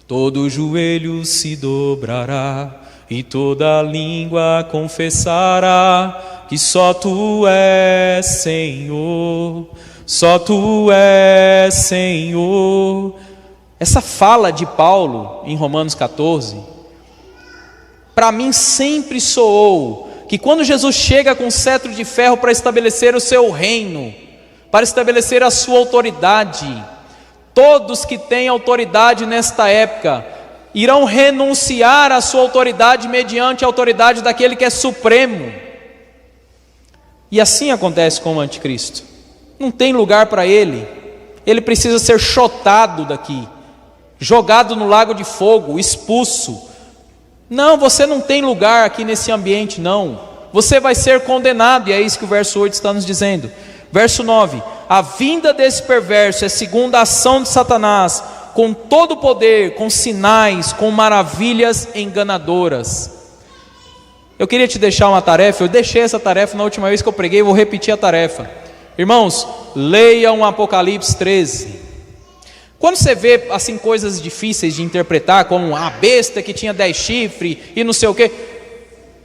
S1: todo joelho se dobrará e toda língua confessará que só Tu és Senhor, só Tu és Senhor. Essa fala de Paulo em Romanos 14 para mim sempre soou que quando Jesus chega com cetro de ferro para estabelecer o seu reino, para estabelecer a sua autoridade, todos que têm autoridade nesta época irão renunciar à sua autoridade mediante a autoridade daquele que é supremo. E assim acontece com o anticristo. Não tem lugar para ele. Ele precisa ser chotado daqui, jogado no lago de fogo, expulso. Não, você não tem lugar aqui nesse ambiente, não. Você vai ser condenado, e é isso que o verso 8 está nos dizendo. Verso 9: a vinda desse perverso é segundo a ação de Satanás, com todo o poder, com sinais, com maravilhas enganadoras. Eu queria te deixar uma tarefa, eu deixei essa tarefa na última vez que eu preguei, eu vou repetir a tarefa. Irmãos, leiam Apocalipse 13. Quando você vê assim coisas difíceis de interpretar, como a besta que tinha 10 chifres e não sei o que,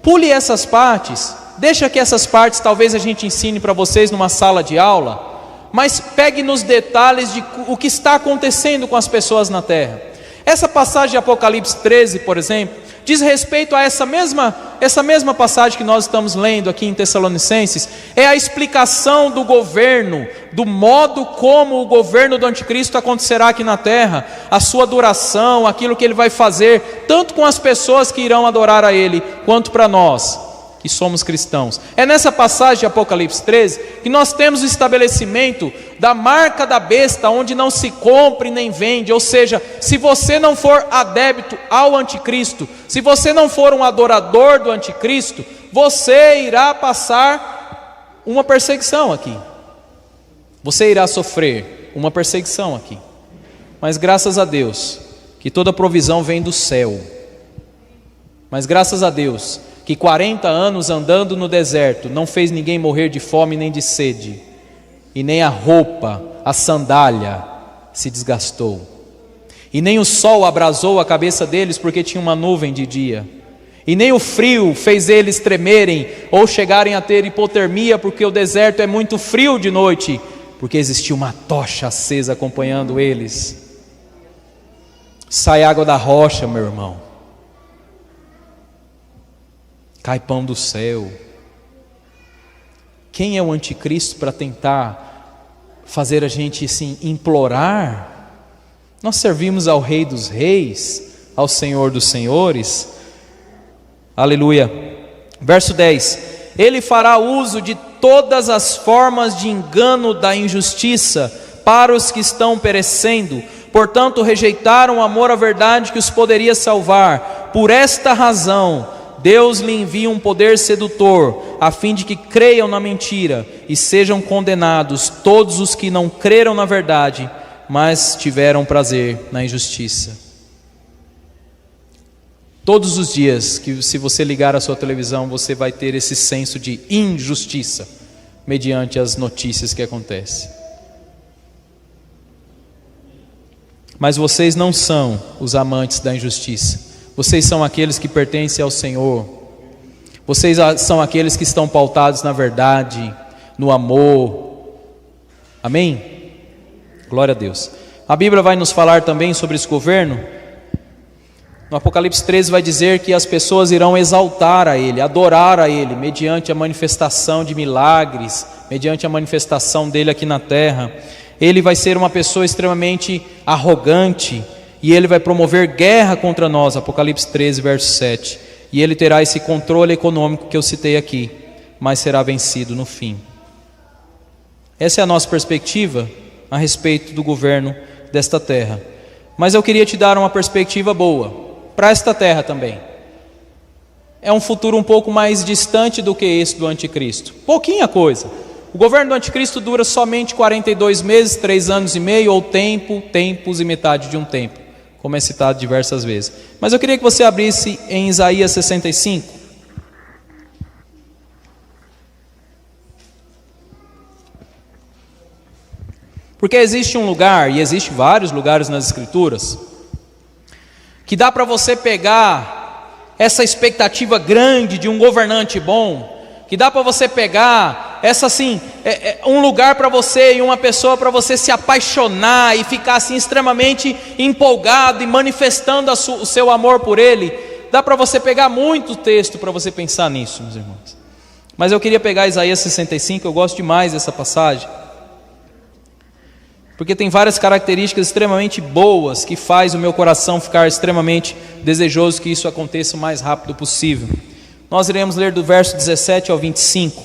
S1: pule essas partes, deixa que essas partes talvez a gente ensine para vocês numa sala de aula, mas pegue nos detalhes de o que está acontecendo com as pessoas na terra. Essa passagem de Apocalipse 13, por exemplo, diz respeito a essa mesma passagem que nós estamos lendo aqui em Tessalonicenses. É a explicação do governo, do modo como o governo do anticristo acontecerá aqui na terra, a sua duração, aquilo que ele vai fazer, tanto com as pessoas que irão adorar a ele, quanto para nós que somos cristãos. É nessa passagem de Apocalipse 13 que nós temos o estabelecimento da marca da besta, onde não se compre nem vende. Ou seja, se você não for adepto ao anticristo, se você não for um adorador do anticristo, você irá passar uma perseguição aqui. Você irá sofrer uma perseguição aqui. Mas graças a Deus que toda provisão vem do céu. Mas graças a Deus que 40 anos andando no deserto não fez ninguém morrer de fome nem de sede, e nem a roupa, a sandália se desgastou, e nem o sol abrasou a cabeça deles porque tinha uma nuvem de dia, e nem o frio fez eles tremerem ou chegarem a ter hipotermia, porque o deserto é muito frio de noite, porque existia uma tocha acesa acompanhando eles. Sai água da rocha, meu irmão. Cai pão do céu. Quem é o anticristo para tentar fazer a gente assim implorar? Nós servimos ao Rei dos Reis, ao Senhor dos Senhores. Aleluia. Verso 10: ele fará uso de todas as formas de engano da injustiça para os que estão perecendo, portanto rejeitaram o amor à verdade que os poderia salvar. Por esta razão Deus lhe envia um poder sedutor, a fim de que creiam na mentira e sejam condenados todos os que não creram na verdade, mas tiveram prazer na injustiça. Todos os dias que, se você ligar a sua televisão, você vai ter esse senso de injustiça, mediante as notícias que acontecem. Mas vocês não são os amantes da injustiça. Vocês são aqueles que pertencem ao Senhor. Vocês são aqueles que estão pautados na verdade, no amor. Amém? Glória a Deus. A Bíblia vai nos falar também sobre esse governo. No Apocalipse 13 vai dizer que as pessoas irão exaltar a Ele, adorar a Ele, mediante a manifestação de milagres, mediante a manifestação dEle aqui na terra. Ele vai ser uma pessoa extremamente arrogante, e ele vai promover guerra contra nós, Apocalipse 13, verso 7. E ele terá esse controle econômico que eu citei aqui, mas será vencido no fim. Essa é a nossa perspectiva a respeito do governo desta terra. Mas eu queria te dar uma perspectiva boa, para esta terra também. É um futuro um pouco mais distante do que esse do anticristo. Pouquinha coisa. O governo do anticristo dura somente 42 meses, 3 anos e meio, ou tempos e metade de um tempo, como é citado diversas vezes. Mas eu queria que você abrisse em Isaías 65. Porque existe um lugar, e existe vários lugares nas Escrituras, que dá para você pegar essa expectativa grande de um governante bom, que dá para você pegar essa assim, um lugar para você e uma pessoa para você se apaixonar e ficar assim extremamente empolgado e manifestando o seu amor por ele. Dá para você pegar muito texto para você pensar nisso, meus irmãos. Mas eu queria pegar Isaías 65, eu gosto demais dessa passagem, porque tem várias características extremamente boas que faz o meu coração ficar extremamente desejoso que isso aconteça o mais rápido possível. Nós iremos ler do verso 17 ao 25.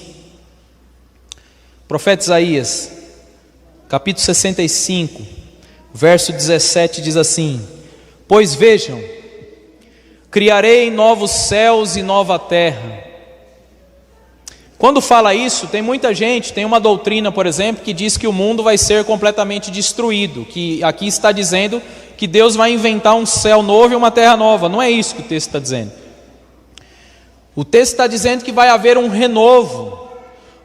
S1: Profeta Isaías, capítulo 65, verso 17 diz assim: Pois vejam, criarei novos céus e nova terra. Quando fala isso, tem muita gente, tem uma doutrina, por exemplo, que diz que o mundo vai ser completamente destruído, que aqui está dizendo que Deus vai inventar um céu novo e uma terra nova. Não é isso que o texto está dizendo. O texto está dizendo que vai haver um renovo,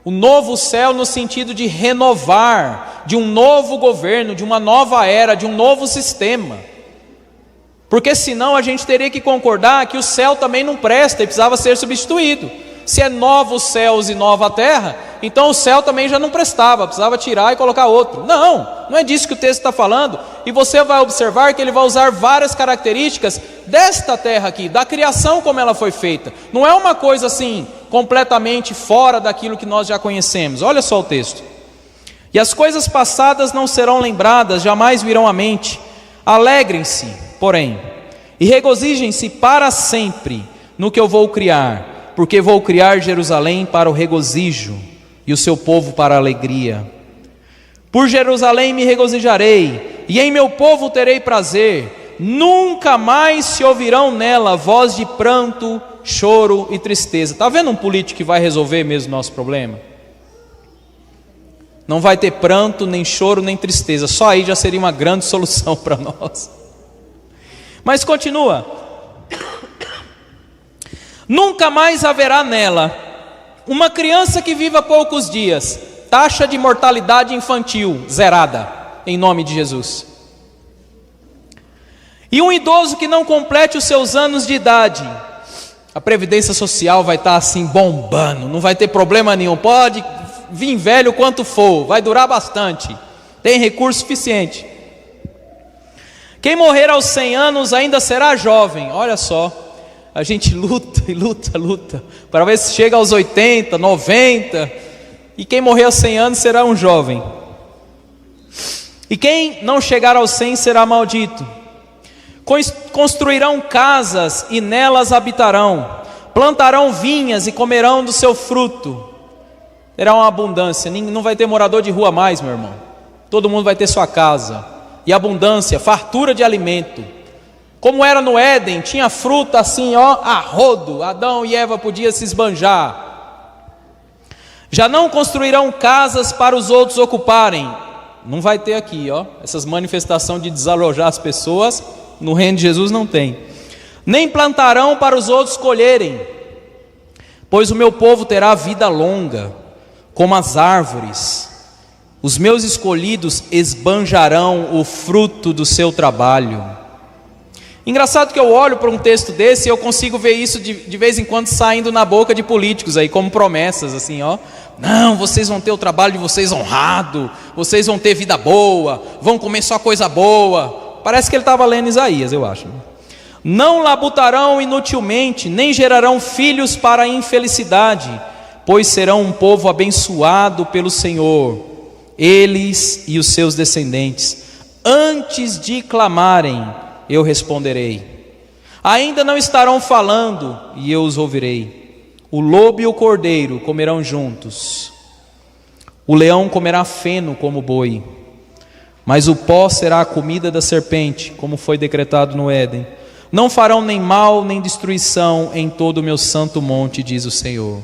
S1: o novo céu no sentido de renovar, de um novo governo, de uma nova era, de um novo sistema. Porque senão a gente teria que concordar que o céu também não presta e precisava ser substituído. Se é novos céus e nova terra, então o céu também já não prestava, precisava tirar e colocar outro. Não é disso que o texto está falando. E você vai observar que ele vai usar várias características desta terra aqui, da criação como ela foi feita. Não é uma coisa assim, completamente fora daquilo que nós já conhecemos. Olha só o texto. E as coisas passadas não serão lembradas, jamais virão à mente. Alegrem-se, porém, e regozijem-se para sempre no que eu vou criar. Porque vou criar Jerusalém para o regozijo, e o seu povo para a alegria. Por Jerusalém me regozijarei, e em meu povo terei prazer. Nunca mais se ouvirão nela voz de pranto, choro e tristeza. Está vendo um político que vai resolver mesmo o nosso problema? Não vai ter pranto, nem choro, nem tristeza. Só aí já seria uma grande solução para nós. Mas continua. Nunca mais haverá nela uma criança que viva poucos dias, taxa de mortalidade infantil zerada, em nome de Jesus. E um idoso que não complete os seus anos de idade, a previdência social vai estar assim bombando, não vai ter problema nenhum, pode vir velho quanto for, vai durar bastante, tem recurso suficiente. Quem morrer aos 100 anos ainda será jovem. Olha só. A gente luta e luta, para ver se chega aos 80, 90, e quem morrer aos 100 anos será um jovem. E quem não chegar aos 100 será maldito. Construirão casas e nelas habitarão, plantarão vinhas e comerão do seu fruto. Terá uma abundância, não vai ter morador de rua mais, meu irmão. Todo mundo vai ter sua casa, e abundância, fartura de alimento. Como era no Éden, tinha fruta assim, a rodo, Adão e Eva podiam se esbanjar. Já não construirão casas para os outros ocuparem. Não vai ter aqui, essas manifestações de desalojar as pessoas, no reino de Jesus não tem. Nem plantarão para os outros colherem, pois o meu povo terá vida longa, como as árvores. Os meus escolhidos esbanjarão o fruto do seu trabalho. Engraçado que eu olho para um texto desse e eu consigo ver isso de vez em quando saindo na boca de políticos aí, como promessas assim, não, vocês vão ter o trabalho de vocês honrado, vocês vão ter vida boa, vão comer só coisa boa. Parece que ele estava lendo Isaías, eu acho. Não labutarão inutilmente, nem gerarão filhos para a infelicidade, pois serão um povo abençoado pelo Senhor, eles e os seus descendentes. Antes de clamarem, eu responderei. Ainda não estarão falando, e eu os ouvirei. O lobo e o cordeiro comerão juntos. O leão comerá feno como boi, mas o pó será a comida da serpente, como foi decretado no Éden. Não farão nem mal nem destruição em todo o meu santo monte, diz o Senhor.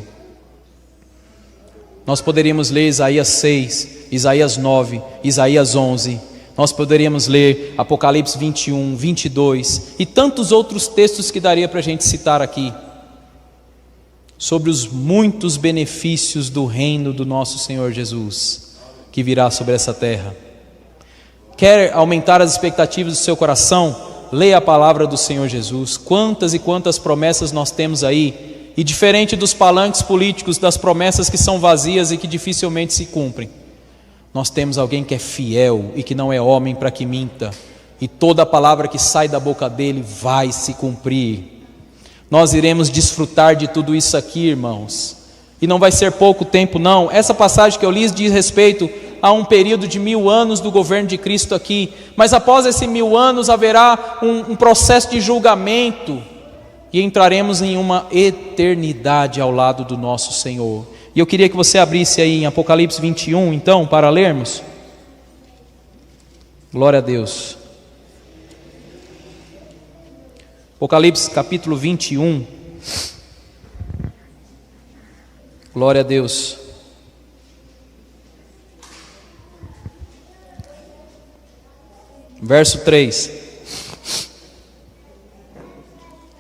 S1: Nós poderíamos ler Isaías 6, Isaías 9, Isaías 11. Nós poderíamos ler Apocalipse 21, 22 e tantos outros textos que daria para a gente citar aqui, sobre os muitos benefícios do reino do nosso Senhor Jesus, que virá sobre essa terra. Quer aumentar as expectativas do seu coração? Leia a palavra do Senhor Jesus. Quantas e quantas promessas nós temos aí, e diferente dos palanques políticos, das promessas que são vazias e que dificilmente se cumprem, nós temos alguém que é fiel e que não é homem para que minta, e toda a palavra que sai da boca dele vai se cumprir. Nós iremos desfrutar de tudo isso aqui, irmãos. E não vai ser pouco tempo, não. Essa passagem que eu li diz respeito a um período de 1000 anos do governo de Cristo aqui. Mas após esses 1000 anos haverá um processo de julgamento. E entraremos em uma eternidade ao lado do nosso Senhor. E eu queria que você abrisse aí em Apocalipse 21, então, para lermos. Glória a Deus. Apocalipse capítulo 21. Glória a Deus. Verso 3.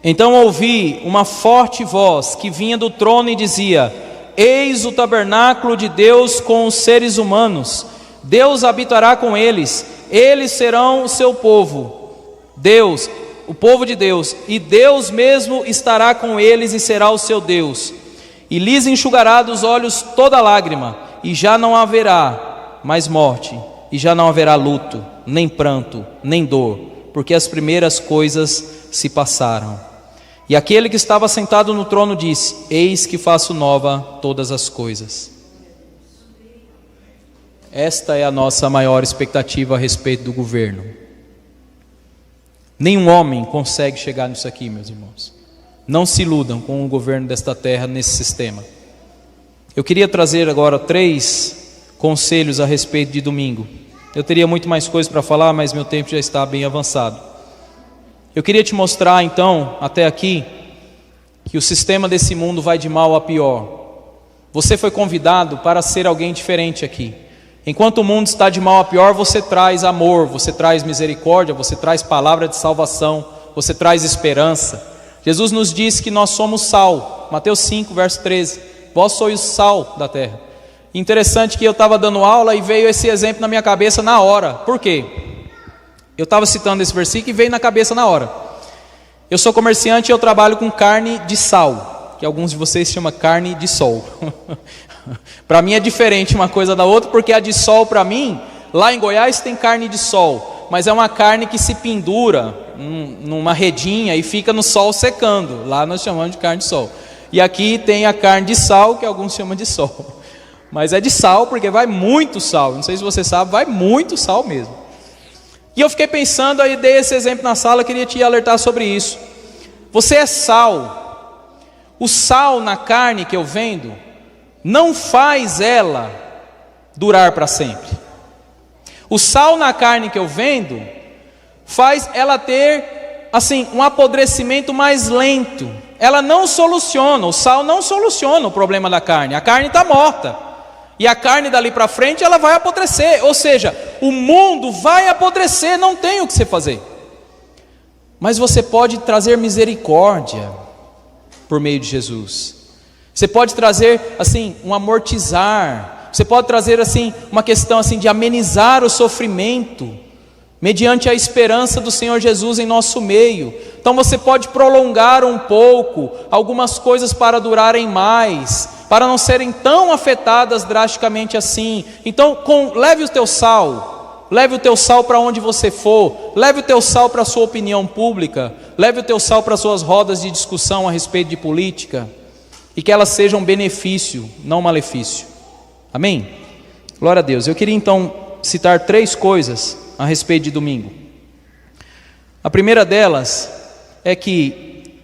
S1: Então ouvi uma forte voz que vinha do trono e dizia: Eis o tabernáculo de Deus com os seres humanos. Deus habitará com eles. Eles serão o seu povo. Deus, o povo de Deus. E Deus mesmo estará com eles e será o seu Deus. E lhes enxugará dos olhos toda lágrima. E já não haverá mais morte. E já não haverá luto, nem pranto, nem dor. Porque as primeiras coisas se passaram. E aquele que estava sentado no trono disse: Eis que faço nova todas as coisas. Esta é a nossa maior expectativa a respeito do governo. Nenhum homem consegue chegar nisso aqui, meus irmãos. Não se iludam com o governo desta terra nesse sistema. Eu queria trazer agora 3 conselhos a respeito de domingo. Eu teria muito mais coisas para falar, mas meu tempo já está bem avançado. Eu queria te mostrar então, até aqui, que o sistema desse mundo vai de mal a pior. Você foi convidado para ser alguém diferente aqui. Enquanto o mundo está de mal a pior, você traz amor, você traz misericórdia, você traz palavra de salvação, você traz esperança. Jesus nos disse que nós somos sal. Mateus 5, verso 13. Vós sois o sal da terra. Interessante que eu estava dando aula e veio esse exemplo na minha cabeça na hora. Por quê? Eu estava citando esse versículo e veio na cabeça na hora. Eu sou comerciante e eu trabalho com carne de sal, que alguns de vocês chamam carne de sol. Para mim é diferente uma coisa da outra, porque a de sol para mim, lá em Goiás tem carne de sol, mas é uma carne que se pendura numa redinha e fica no sol secando. Lá nós chamamos de carne de sol. E aqui tem a carne de sal, que alguns chamam de sol. Mas é de sal porque vai muito sal. Não sei se você sabe, vai muito sal mesmo. E eu fiquei pensando, aí dei esse exemplo na sala, queria te alertar sobre isso. Você é sal. O sal na carne que eu vendo não faz ela durar para sempre. O sal na carne que eu vendo faz ela ter, assim, um apodrecimento mais lento. Ela não soluciona, o sal não soluciona o problema da carne. A carne está morta. E a carne dali para frente ela vai apodrecer. Ou seja, o mundo vai apodrecer, não tem o que você fazer. Mas você pode trazer misericórdia por meio de Jesus. Você pode trazer assim um amortizar. Você pode trazer assim uma questão assim de amenizar o sofrimento mediante a esperança do Senhor Jesus em nosso meio. Então você pode prolongar um pouco algumas coisas para durarem mais, para não serem tão afetadas drasticamente assim. Então leve o teu sal para onde você for, leve o teu sal para a sua opinião pública, leve o teu sal para as suas rodas de discussão a respeito de política, e que elas sejam benefício, não malefício. Amém? Glória a Deus. Eu queria então citar 3 coisas a respeito de domingo. A primeira delas é que,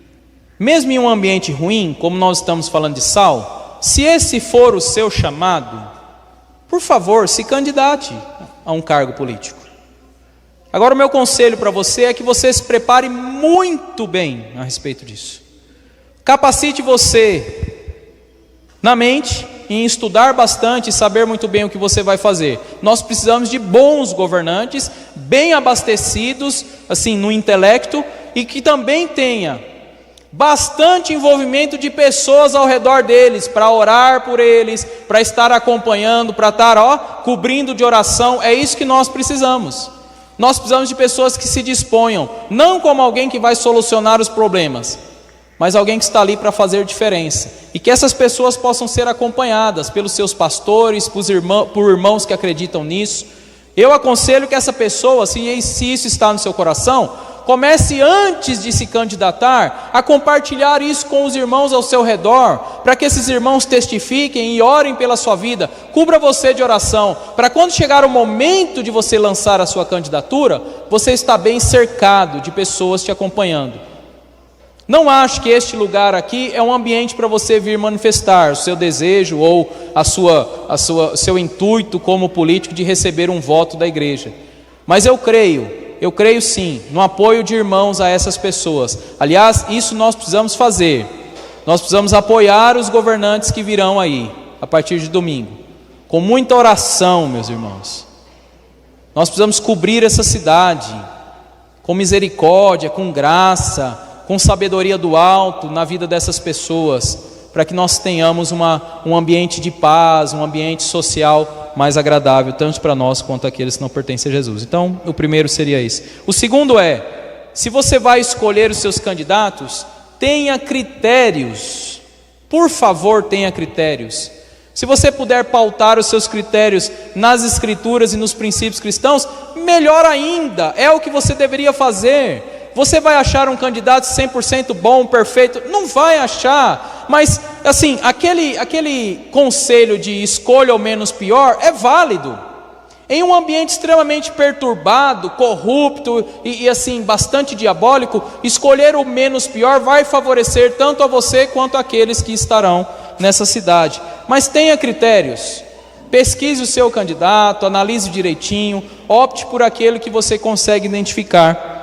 S1: mesmo em um ambiente ruim, como nós estamos falando de sal, se esse for o seu chamado, por favor, se candidate a um cargo político. Agora o meu conselho para você é que você se prepare muito bem a respeito disso. Capacite você na mente em estudar bastante e saber muito bem o que você vai fazer. Nós precisamos de bons governantes, bem abastecidos, assim, no intelecto, e que também tenha bastante envolvimento de pessoas ao redor deles, para orar por eles, para estar acompanhando, para estar cobrindo de oração. É isso que nós precisamos. Nós precisamos de pessoas que se disponham, não como alguém que vai solucionar os problemas, mas alguém que está ali para fazer diferença. E que essas pessoas possam ser acompanhadas pelos seus pastores, por irmãos que acreditam nisso. Eu aconselho que essa pessoa, se isso está no seu coração, Comece antes de se candidatar a compartilhar isso com os irmãos ao seu redor, para que esses irmãos testifiquem e orem pela sua vida. Cubra você de oração, para quando chegar o momento de você lançar a sua candidatura, você está bem cercado de pessoas te acompanhando. Não acho que este lugar aqui é um ambiente para você vir manifestar o seu desejo ou seu intuito como político de receber um voto da igreja. Mas eu creio sim, no apoio de irmãos a essas pessoas. Aliás, isso nós precisamos fazer. Nós precisamos apoiar os governantes que virão aí, a partir de domingo. Com muita oração, meus irmãos. Nós precisamos cobrir essa cidade, com misericórdia, com graça, com sabedoria do alto na vida dessas pessoas, para que nós tenhamos um ambiente de paz, um ambiente social mais agradável, tanto para nós quanto aqueles que não pertencem a Jesus. Então, o primeiro seria esse. O segundo é, se você vai escolher os seus candidatos, tenha critérios. Por favor, tenha critérios. Se você puder pautar os seus critérios nas Escrituras e nos princípios cristãos, melhor ainda, é o que você deveria fazer. Você vai achar um candidato 100% bom, perfeito? Não vai achar, mas assim, aquele conselho de escolha o menos pior é válido. Em um ambiente extremamente perturbado, corrupto e assim, bastante diabólico, escolher o menos pior vai favorecer tanto a você quanto aqueles que estarão nessa cidade. Mas tenha critérios, pesquise o seu candidato, analise direitinho, opte por aquele que você consegue identificar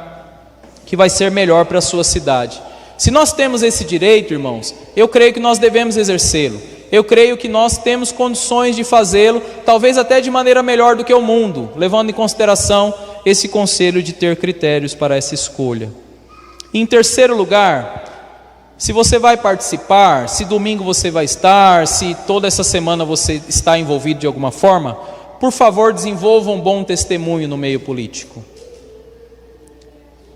S1: que vai ser melhor para a sua cidade. Se nós temos esse direito, irmãos, eu creio que nós devemos exercê-lo. Eu creio que nós temos condições de fazê-lo, talvez até de maneira melhor do que o mundo, levando em consideração esse conselho de ter critérios para essa escolha. Em terceiro lugar, se você vai participar, se domingo você vai estar, se toda essa semana você está envolvido de alguma forma, por favor, desenvolva um bom testemunho no meio político.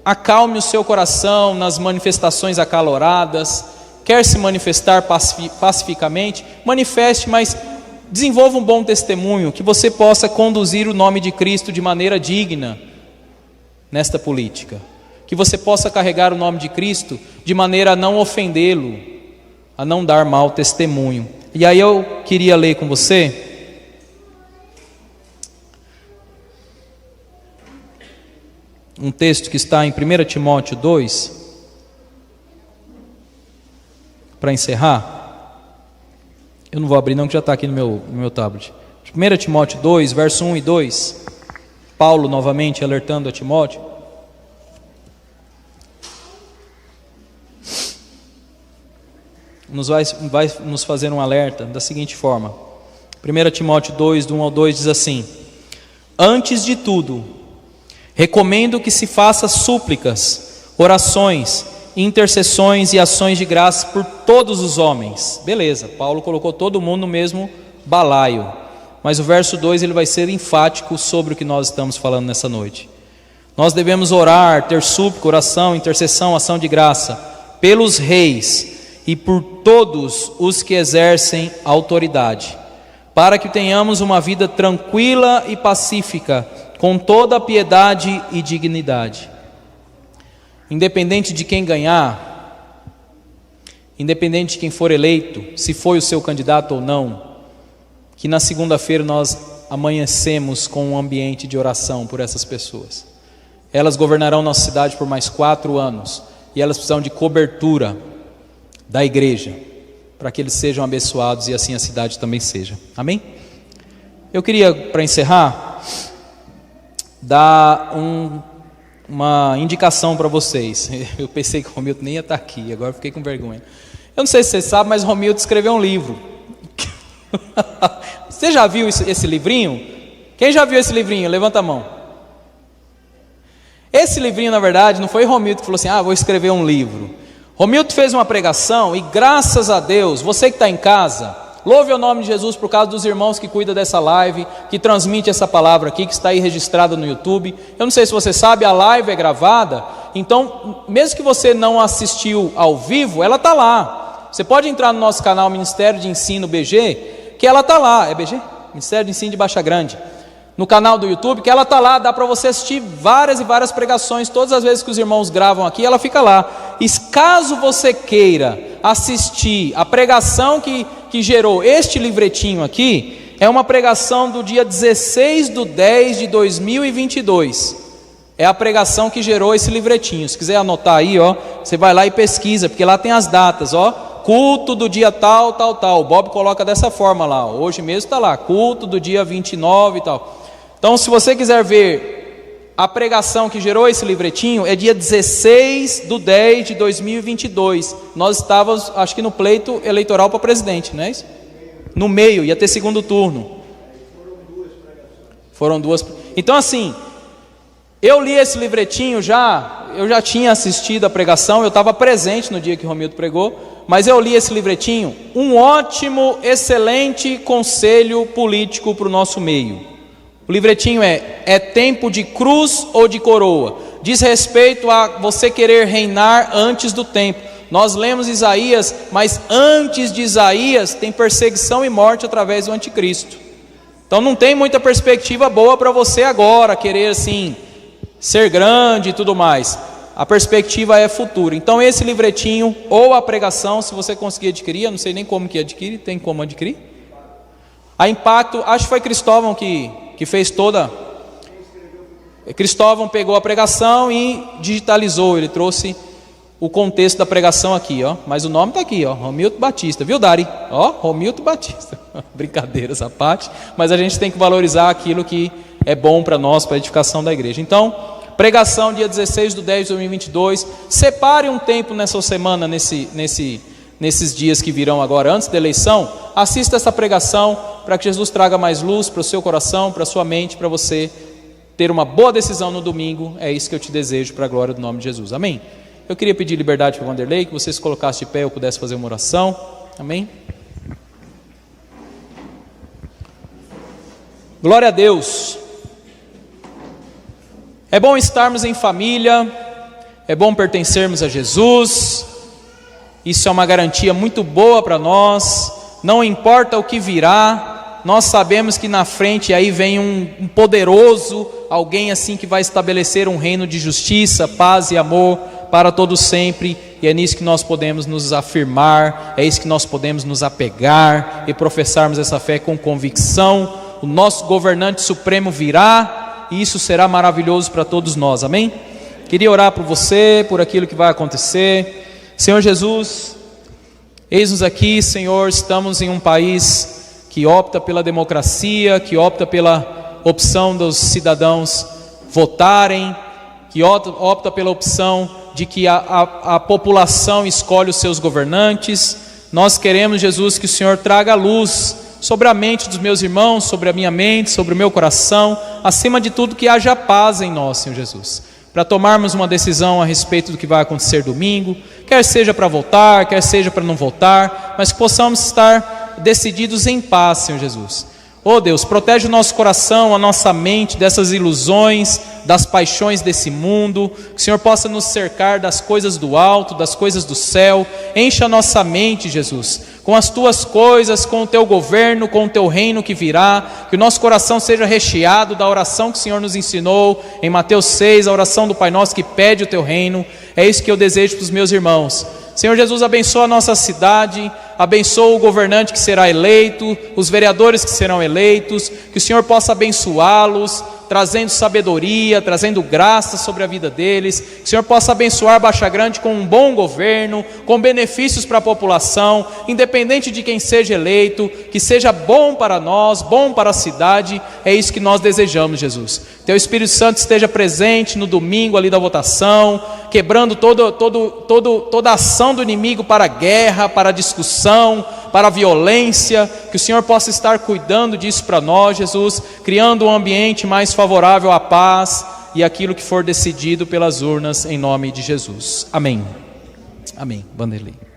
S1: Acalme o seu coração nas manifestações acaloradas. Quer se manifestar pacificamente? Manifeste, mas desenvolva um bom testemunho, que você possa conduzir o nome de Cristo de maneira digna nesta política. Que você possa carregar o nome de Cristo de maneira a não ofendê-lo, a não dar mau testemunho. E aí eu queria ler com você um texto que está em 1 Timóteo 2, para encerrar. Eu não vou abrir não, que já está aqui no meu tablet. 1 Timóteo 2, verso 1 e 2, Paulo novamente alertando a Timóteo. Vai nos fazer um alerta da seguinte forma. 1 Timóteo 2, do 1 ao 2 diz assim: antes de tudo, recomendo que se faça súplicas, orações, intercessões e ações de graça por todos os homens. Beleza, Paulo colocou todo mundo no mesmo balaio, mas o verso 2 ele vai ser enfático sobre o que nós estamos falando nessa noite. Nós devemos orar, ter súplica, oração, intercessão, ação de graça pelos reis e por todos os que exercem autoridade, para que tenhamos uma vida tranquila e pacífica, com toda a piedade e dignidade. Independente de quem ganhar, independente de quem for eleito, se foi o seu candidato ou não, que na segunda-feira nós amanhecemos com um ambiente de oração por essas pessoas. Elas governarão nossa cidade por mais 4 anos, e elas precisam de cobertura da igreja, para que eles sejam abençoados e assim a cidade também seja. Amém? Eu queria, para encerrar, dar uma indicação para vocês. Eu pensei que o Romildo nem ia estar aqui, agora fiquei com vergonha. Eu não sei se você sabe, mas o Romildo escreveu um livro. Você já viu esse livrinho? Quem já viu esse livrinho? Levanta a mão. Esse livrinho, na verdade, não foi Romildo que falou assim: vou escrever um livro. Romildo fez uma pregação e graças a Deus, você que está em casa, louve o nome de Jesus por causa dos irmãos que cuidam dessa live, que transmite essa palavra aqui, que está aí registrada no YouTube. Eu não sei se você sabe, a live é gravada, então mesmo que você não assistiu ao vivo, ela está lá. Você pode entrar no nosso canal Ministério de Ensino BG, que ela está lá. É BG? Ministério de Ensino de Baixa Grande. no canal do YouTube, que ela está lá, dá para você assistir várias e várias pregações, todas as vezes que os irmãos gravam aqui, ela fica lá. E caso você queira assistir a pregação que gerou este livretinho aqui, é uma pregação do dia 16/10/2022, é a pregação que gerou esse livretinho. Se quiser anotar aí, ó, você vai lá e pesquisa, porque lá tem as datas, ó, culto do dia tal, tal, tal, o Bob coloca dessa forma lá, ó. Hoje mesmo está lá, culto do dia 29 e tal. Então, se você quiser ver a pregação que gerou esse livretinho, é dia 16/10/2022. Nós estávamos, acho que no pleito eleitoral para presidente, não é isso? No meio, ia ter segundo turno. Foram duas. Então, assim, eu li esse livretinho eu já tinha assistido a pregação, eu estava presente no dia que o Romildo pregou, mas eu li esse livretinho, um ótimo, excelente conselho político para o nosso meio. O livretinho é tempo de cruz ou de coroa? Diz respeito a você querer reinar antes do tempo. Nós lemos Isaías, mas antes de Isaías tem perseguição e morte através do anticristo. Então não tem muita perspectiva boa para você agora, querer assim, ser grande e tudo mais. A perspectiva é futura. Então esse livretinho, ou a pregação, se você conseguir adquirir, eu não sei nem como que adquire, tem como adquirir? A Impacto, acho que foi Cristóvão que fez toda. Cristóvão pegou a pregação e digitalizou, ele trouxe o contexto da pregação aqui, ó. Mas o nome está aqui, ó, Romildo Batista, viu, Dari? Ó, Romildo Batista. Brincadeiras à parte, mas a gente tem que valorizar aquilo que é bom para nós, para a edificação da igreja. Então, pregação dia 16/10/2022. Separe um tempo nessa semana, nesses dias que virão agora, antes da eleição. Assista essa pregação para que Jesus traga mais luz para o seu coração, para a sua mente, para você ter uma boa decisão no domingo. É isso que eu te desejo para a glória do nome de Jesus. Amém? Eu queria pedir liberdade para o Vanderlei, que você se colocasse de pé, eu pudesse fazer uma oração. Amém? Glória a Deus. É bom estarmos em família, é bom pertencermos a Jesus. Isso é uma garantia muito boa para nós. Não importa o que virá, nós sabemos que na frente aí vem um poderoso, alguém assim que vai estabelecer um reino de justiça, paz e amor para todos sempre, e é nisso que nós podemos nos afirmar, é isso que nós podemos nos apegar e professarmos essa fé com convicção. O nosso governante supremo virá, e isso será maravilhoso para todos nós, amém? Queria orar por você, por aquilo que vai acontecer. Senhor Jesus, eis-nos aqui, Senhor, estamos em um país que opta pela democracia, que opta pela opção dos cidadãos votarem, que opta pela opção de que a população escolhe os seus governantes. Nós queremos, Jesus, que o Senhor traga luz sobre a mente dos meus irmãos, sobre a minha mente, sobre o meu coração, acima de tudo que haja paz em nós, Senhor Jesus, para tomarmos uma decisão a respeito do que vai acontecer domingo, quer seja para voltar, quer seja para não voltar, mas que possamos estar decididos em paz, Senhor Jesus. Oh Deus, protege o nosso coração, a nossa mente dessas ilusões, das paixões desse mundo, que o Senhor possa nos cercar das coisas do alto, das coisas do céu. Encha a nossa mente, Jesus, com as Tuas coisas, com o Teu governo, com o Teu reino que virá, que o nosso coração seja recheado da oração que o Senhor nos ensinou em Mateus 6, a oração do Pai Nosso que pede o Teu reino. É isso que eu desejo para os meus irmãos. Senhor Jesus, abençoa a nossa cidade, abençoa o governante que será eleito, os vereadores que serão eleitos, que o Senhor possa abençoá-los, trazendo sabedoria, trazendo graça sobre a vida deles, que o Senhor possa abençoar Baixa Grande com um bom governo, com benefícios para a população, independente de quem seja eleito, que seja bom para nós, bom para a cidade. É isso que nós desejamos, Jesus. Teu Espírito Santo esteja presente no domingo ali da votação, quebrando toda a ação do inimigo para a guerra, para a discussão, para a violência, que o Senhor possa estar cuidando disso para nós, Jesus, criando um ambiente mais favorável à paz e aquilo que for decidido pelas urnas, em nome de Jesus. Amém. Amém. Vanderlei.